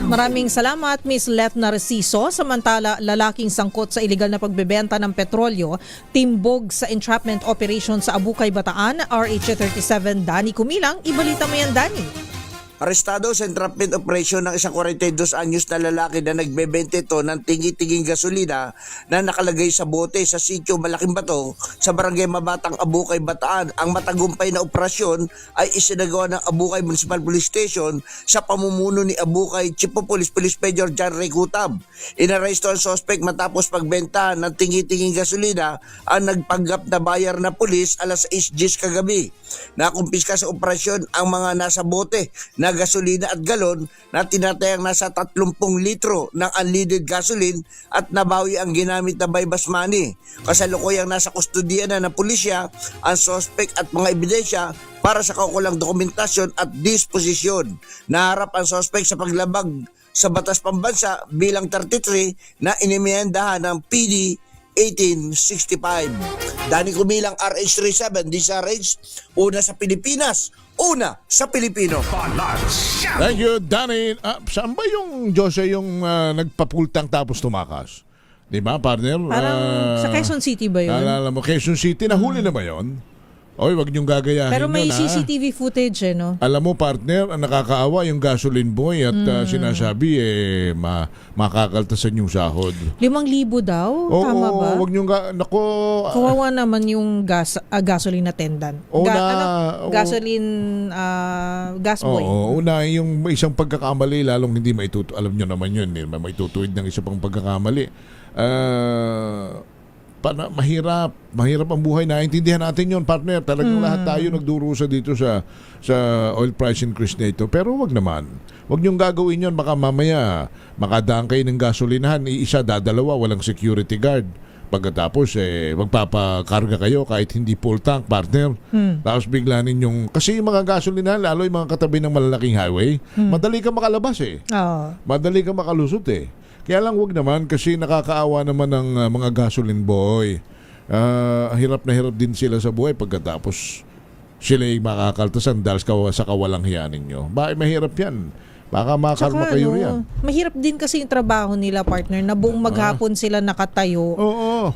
Maraming salamat, Miss Let Narciso. Samantala, lalaking sangkot sa iligal na pagbebenta ng petrolyo, timbog sa entrapment operation sa Abukay, Bataan, RH37, Danny Kumilang. Ibalita mo yan, Danny.
Arestado sa entrapment operation ng isang 42 anyos na lalaki na nagbebente ito ng tingi-tinging gasolina na nakalagay sa bote sa sitio Malaking Bato sa barangay Mabatang, Abukay, Bataan. Ang matagumpay na operasyon ay isinagawa ng Abukay Municipal Police Station sa pamumuno ni Abukay Chief of Police Police Major John Ray Cutab. Inaresto ang suspect matapos pagbenta ng tingi-tinging gasolina ang nagpanggap na bayar na pulis alas 6:10 kagabi. Nakumpiska sa operasyon ang mga nasa bote na gasolina at galon na tinatayang nasa 30 litro ng unleaded gasoline at nabawi ang ginamit na bypass money. Kasalukuyang nasa kustodiya na ng pulisya ang suspect at mga ebidensya para sa kaukulang dokumentasyon at disposisyon. Naharap ang suspect sa paglabag sa batas pambansa bilang 33 na inimihendahan ng PD 1865. Danny Kumilang, RH37, DZRH, una sa Pilipinas, una sa Pilipino.
Thank you, Danny. Saan ba yung Jose yung nagpapultang tapos tumakas? Di ba, partner?
Parang sa Quezon City ba yun?
Naalala mo, Quezon City, nahuli na ba yun? Oy, wag niyong gagayahin
Pero may
yun, ha?
CCTV footage no?
Alam mo, partner, ang nakakaawa yung gasoline boy at sinasabi makakaltasan yung sahod.
5,000 daw?
Oo,
Tama ba?
wag niyong nako.
Kawawa naman yung gasoline attendant. Gasoline gas boy.
Oo, una yung isang pagkakamali lalong hindi alam niyo naman yun, maitutuwid ng isa pang pagkakamali. Mahirap ang buhay. Naintindihan natin yon, partner. Talagang lahat tayo nagdurusa dito sa oil price increase na ito. Pero wag naman. Wag niyong gagawin yon. Baka mamaya makadaan kayo ng gasolinahan. Isa, dadalawa, walang security guard. Pagkatapos, magpapakarga kayo kahit hindi full tank, partner. Tapos bigla ninyong... Kasi yung mga gasolinahan, lalo yung mga katabi ng malalaking highway, madali ka makalabas Madali ka makalusot Kaya lang wag naman kasi nakakaawa naman ng mga gasoline boy. Hirap na hirap din sila sa buhay pagkatapos sila yung makakaltasan dahil sa kawalang hiya ninyo. Mahirap yan. Baka makarma kayo riyan.
Mahirap din kasi yung trabaho nila, partner, na buong maghapon sila nakatayo.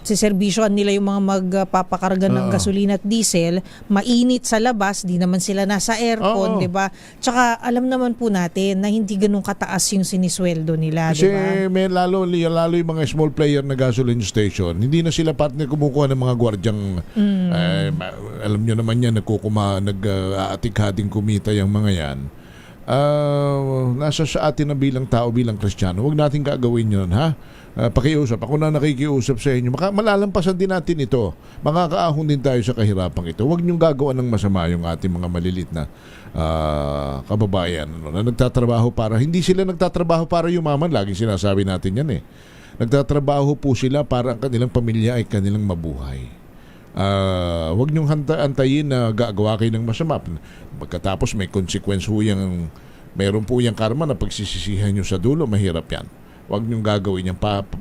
Siservisyoan nila yung mga magpapakarga ng gasolina at diesel. Mainit sa labas, di naman sila nasa aircon, di ba? Tsaka alam naman po natin na hindi ganun kataas yung sinisweldo nila, di ba?
Kasi may lalo yung mga small player na gasoline station, hindi na sila, partner, kumukuha ng mga gwardyang alam nyo naman yan, nag-aatik-hading kumita yung mga yan. Nasa sa atin na bilang tao, bilang Kristiyano, huwag natin gagawin yun, ha? Pakiusap. Ako na nakikiusap sa inyo. Malalampasan din natin ito. Makakaahon din tayo sa kahirapang ito. Huwag niyong gagawa ng masama yung ating mga malilit na kababayan na nagtatrabaho hindi sila nagtatrabaho para yumaman. Laging sinasabi natin yan Nagtatrabaho po sila para ang kanilang pamilya ay kanilang mabuhay. Huwag niyong antayin na gagawa kayo ng masama. Pagkatapos may consequence meron po yung karma na pagsisisihan nyo sa dulo, mahirap yan. Huwag niyong gagawin yan.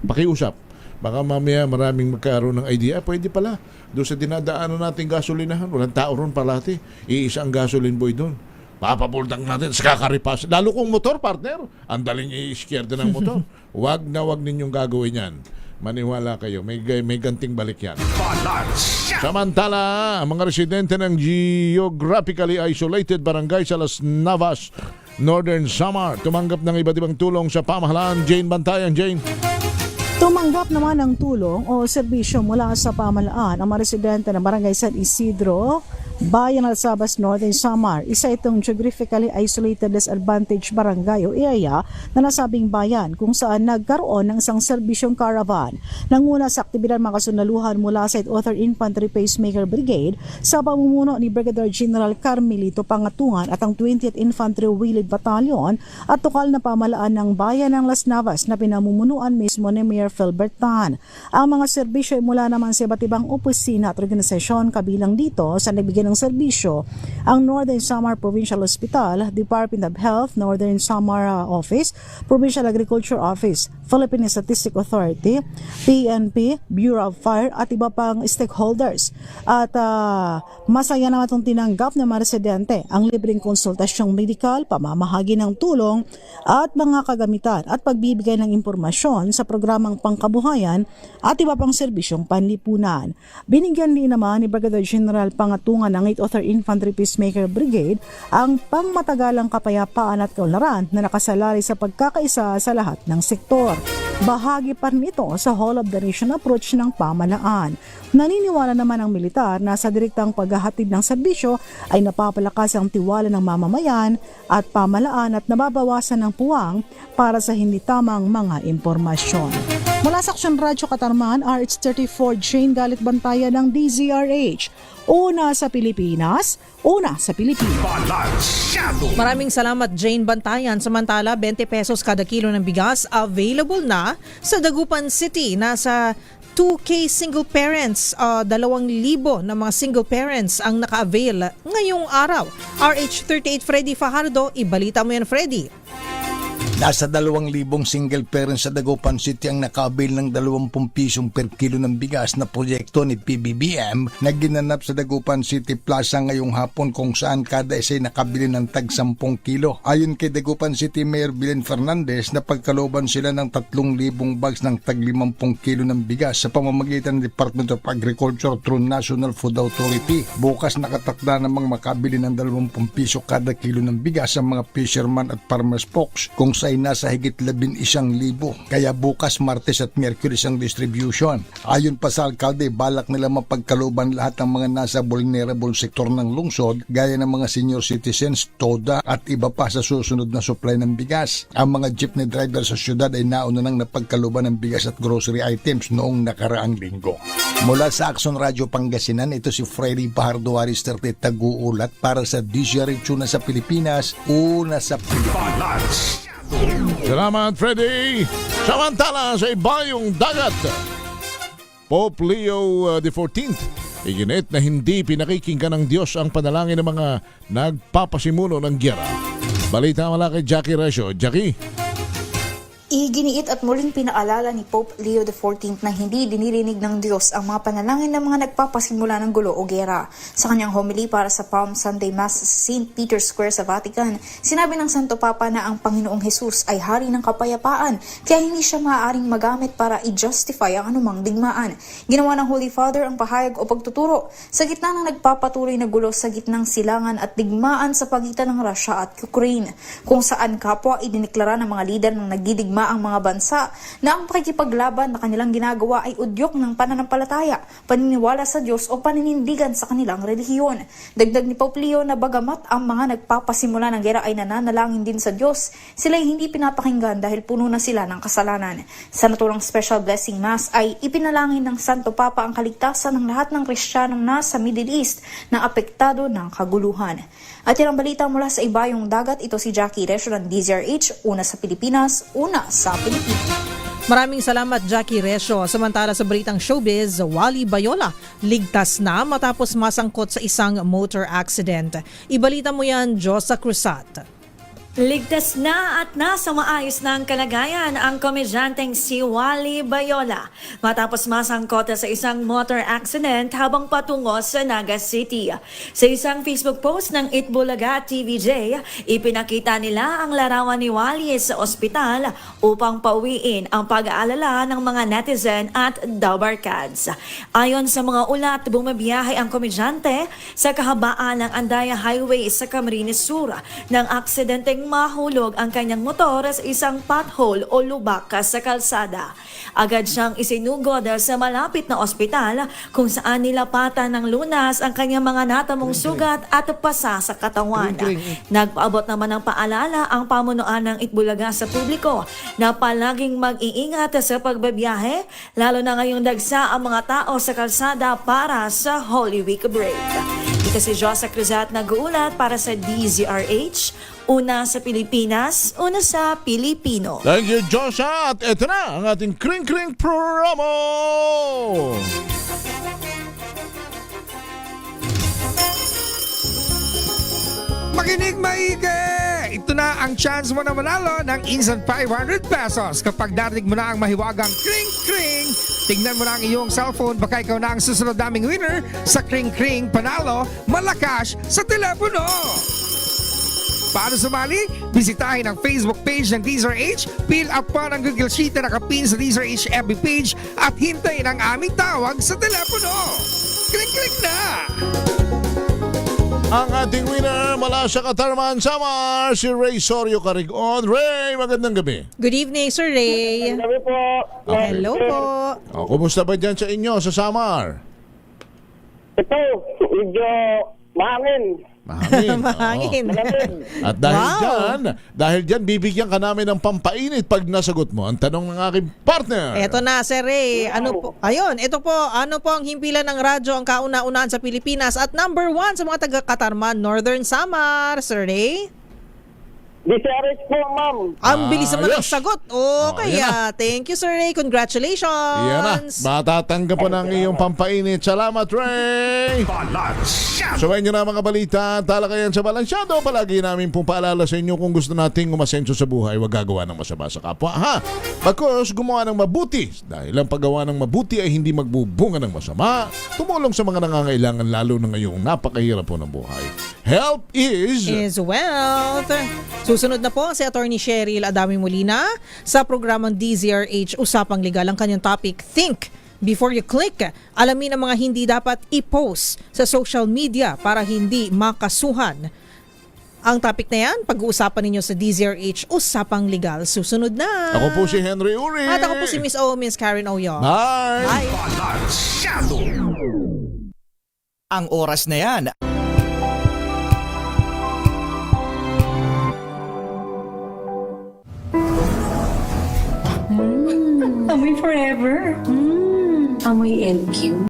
Pakiusap. Baka mamaya maraming magkaroon ng idea, pwede pala. Doon sa dinadaanan natin gasolinahan, walang tao ron palati. Iisa ang gasoline boy doon. Papapultang natin sa kakaripas. Lalo kung motor, partner. Ang daling i-iskierda ng motor. Huwag ninyong gagawin yan. Maniwala kayo, may ganting balik yan. Samantala, ang mga residente ng geographically isolated barangay sa Las Navas, Northern Samar, tumanggap ng iba't ibang tulong sa pamahalaan. Jane Bantayan, Jane.
Tumanggap naman ng tulong o serbisyo mula sa pamahalaan ang mga residente ng barangay San Isidro, Bayan Alsabas, Northern Samar. Isa itong geographically isolated disadvantaged barangay o area na nasabing bayan kung saan nagkaroon ng isang serbisyong caravan. Nanguna sa aktibidad mga kasunaluhan mula sa 8th Infantry Pacemaker Brigade sa pamumuno ni Brigadier General Carmelito Pangatungan at ang 20th Infantry Wheeled Battalion at tukal na pamahalaan ng bayan ng Las Navas na pinamumunuan mismo ni Mayor Philbert Tan. Ang mga serbisyo ay mula naman sa iba't ibang opisina at organisasyon, kabilang dito sa nagbigay ng serbisyo ang Northern Samar Provincial Hospital, Department of Health, Northern Samar Office, Provincial Agriculture Office, Philippine Statistic Authority, PNP, Bureau of Fire at iba pang stakeholders. At masaya naman itong tinanggap ng mga residente ang libreng konsultasyong medikal, pamamahagi ng tulong at mga kagamitan at pagbibigay ng impormasyon sa programang pangkabuhayan at iba pang serbisyong panlipunan. Binigyan din naman ni Brigadier General Pangatungan ng 8th Infantry Peacemaker Brigade ang pangmatagalang kapayapaan at kaunlaran na nakasalalay sa pagkakaisa sa lahat ng sektor. Bahagi pa rin ito sa whole of the nation approach ng pamahalaan. Naniniwala naman ang militar na sa direktang paghahatid ng serbisyo ay napapalakas ang tiwala ng mamamayan at pamahalaan at nababawasan ng puwang para sa hindi tamang mga impormasyon. Mula sa Aksyon Radyo Katarman, RH34 Jane Galit Bantayan ng DZRH. Una sa Pilipinas, una sa Pilipinas.
Maraming salamat, Jane Bantayan. Samantala, 20 pesos kada kilo ng bigas available na sa Dagupan City. Nasa 2K single parents, 2,000 na mga single parents ang naka-avail ngayong araw. RH38 Freddy Fajardo, ibalita mo yan, Freddy.
Nasa 2,000 single parents sa Dagupan City ang nakabil ng 20 pisong per kilo ng bigas na proyekto ni PBBM na ginanap sa Dagupan City Plaza ngayong hapon kung saan kada isa ay nakabili ng tag 10 kilo. Ayon kay Dagupan City Mayor Belen Fernandez, na pagkalooban sila ng 3,000 bags ng tag 50 kilo ng bigas sa pamamagitan ng Department of Agriculture through National Food Authority. Bukas nakatakda namang makabili ng 20 piso kada kilo ng bigas sa mga fisherman at farmers folks, kung sa ay nasa higit 11,000. Kaya bukas Martes at Miyerkules ang distribution. Ayon pa sa alkalde, balak nila mapagkalooban lahat ng mga nasa vulnerable sektor ng lungsod gaya ng mga senior citizens, TODA at iba pa sa susunod na supply ng bigas. Ang mga jeepney driver sa syudad ay nauna nang napagkalooban ng bigas at grocery items noong nakaraang linggo. Mula sa Action Radio Pangasinan, ito si Freddy Pahardo Aristerte Taguulat para sa DZRH, una sa Pilipinas, una sa Pilipinas.
Salamat, Freddy! Samantala sa ibayong dagat, Pope Leo XIV iginit na hindi pinakikinggan ng Diyos ang panalangin ng mga nagpapasimuno ng giyera. Balita mula kay Jackie Resio. Jackie?
Iginiit at muling pinaalala ni Pope Leo XIV na hindi dinirinig ng Diyos ang mga panalangin ng mga nagpapasimula ng gulo o gera. Sa kanyang homily para sa Palm Sunday Mass sa St. Peter's Square sa Vatican, sinabi ng Santo Papa na ang Panginoong Jesus ay hari ng kapayapaan, kaya hindi siya maaaring magamit para i-justify ang anumang digmaan. Ginawa ng Holy Father ang pahayag o pagtuturo sa gitna ng nagpapatuloy na gulo sa gitnang silangan at digmaan sa pagitan ng Russia at Ukraine, kung saan kapwa idiniklara ng mga lider ng nagdidigma ang mga bansa na ang pakikipaglaban na kanilang ginagawa ay udyok ng pananampalataya, paniniwala sa Diyos o paninindigan sa kanilang relihiyon. Dagdag ni Pope Leo na bagamat ang mga nagpapasimula ng gera ay nananalangin din sa Diyos, sila ay hindi pinapakinggan dahil puno na sila ng kasalanan. Sa naturang Special Blessing Mass ay ipinalangin ng Santo Papa ang kaligtasan ng lahat ng Kristiyanong nasa Middle East na apektado ng kaguluhan. At yan ang balita mula sa ibayong dagat. Ito si Jackie Resio ng DZRH, una sa Pilipinas, una sa Pilipinas.
Maraming salamat, Jackie Resio. Samantala sa balitang showbiz, Wally Bayola ligtas na matapos masangkot sa isang motor accident. Ibalita mo yan, Josa Cruzat.
Ligtas na at nasa maayos na ang kalagayan ang komedyanteng si Wally Bayola matapos masangkot sa isang motor accident habang patungo sa Naga City. Sa isang Facebook post ng Itbulaga TVJ, ipinakita nila ang larawan ni Wally sa ospital upang pauwiin ang pag-aalala ng mga netizen at dabarkads. Ayon sa mga ulat, bumabiyahe ang komedyante sa kahabaan ng Andaya Highway sa Camarines Sur nang aksidenteng mahulog ang kanyang motor sa isang pothole o lubak sa kalsada. Agad siyang isinugod sa malapit na ospital kung saan nilapatan ng lunas ang kanyang mga natamong sugat at pasa sa katawan. Nagpaabot naman ng paalala ang pamunuan ng Itbulaga sa publiko na palaging mag-iingat sa pagbabiyahe, lalo na ngayong dagsa ang mga tao sa kalsada para sa Holy Week break. Ito si Josa Cruzat nag-uulat para sa DZRH, una sa Pilipinas, una sa Pilipino.
Thank you, Josa. At ito na ang ating Kring Kring promo!
Makinig maigi! Ito na ang chance mo na manalo ng instant 500 pesos kapag narinig mo na ang mahiwagang Kring Kring. Tingnan mo na ang iyong cellphone, baka ikaw na ang susunod naming winner sa Kring Kring Panalo Malakas sa telepono. Paano sumali? Bisitahin ang Facebook page ng DZRH, fill up pa ng Google Sheet na nakapin sa DZRH FB page at hintayin ang aming tawag sa telepono. Kring-kring na!
Ang ating winner mula sa Katarman, Samar, si Ray Sorio Carigon. Ray, magandang gabi.
Good evening, Sir Ray.
Hello po.
Okay.
Hello po.
Kumusta ba dyan sa inyo, sa Samar?
Ito, medyo mahangin.
Mahangin.
At dahil dyan, bibigyan ka namin ng pampainit pag nasagot mo ang tanong ng aking partner.
Eto na, Sir Ray. Ito po, ano po ang himpilan ng radyo ang kauna-unahan sa Pilipinas at number 1 sa mga taga-Katarman, Northern Samar, Sir Ray?
DCRH po, ma'am.
Ang bilis naman ng
Ayos.
sagot. Okay,
yan
thank you, Sir Ray. Congratulations.
Yan na, matatanggap po ng iyong pampainit. Salamat, Ray! So ngayon na mga balita, talakayan sa Balansyado. Palagi namin pong paalala sa inyo kung gusto nating umasenso sa buhay, huwag gagawa ng masama sa kapwa. Bagkus, gumawa ng mabuti. Dahil ang paggawa ng mabuti ay hindi magbubunga ng masama. Tumulong sa mga nangangailangan lalo na ngayong napakahirap po ng buhay. Help is
wealth. Susunod na po si Attorney Cheryl Adami Molina sa programang DZRH Usapang Legal. Ang kanyang topic, Think Before You Click. Alamin ang mga hindi dapat i-post sa social media para hindi makasuhan. Ang topic na yan, pag-uusapan ninyo sa DZRH Usapang Legal. Susunod na.
Ako po si Henry Uri.
At ako po si Miss O, Miss Karen Oyong.
Bye!
Bye!
Ang oras na yan.
Amoy forever. Amoy LQ.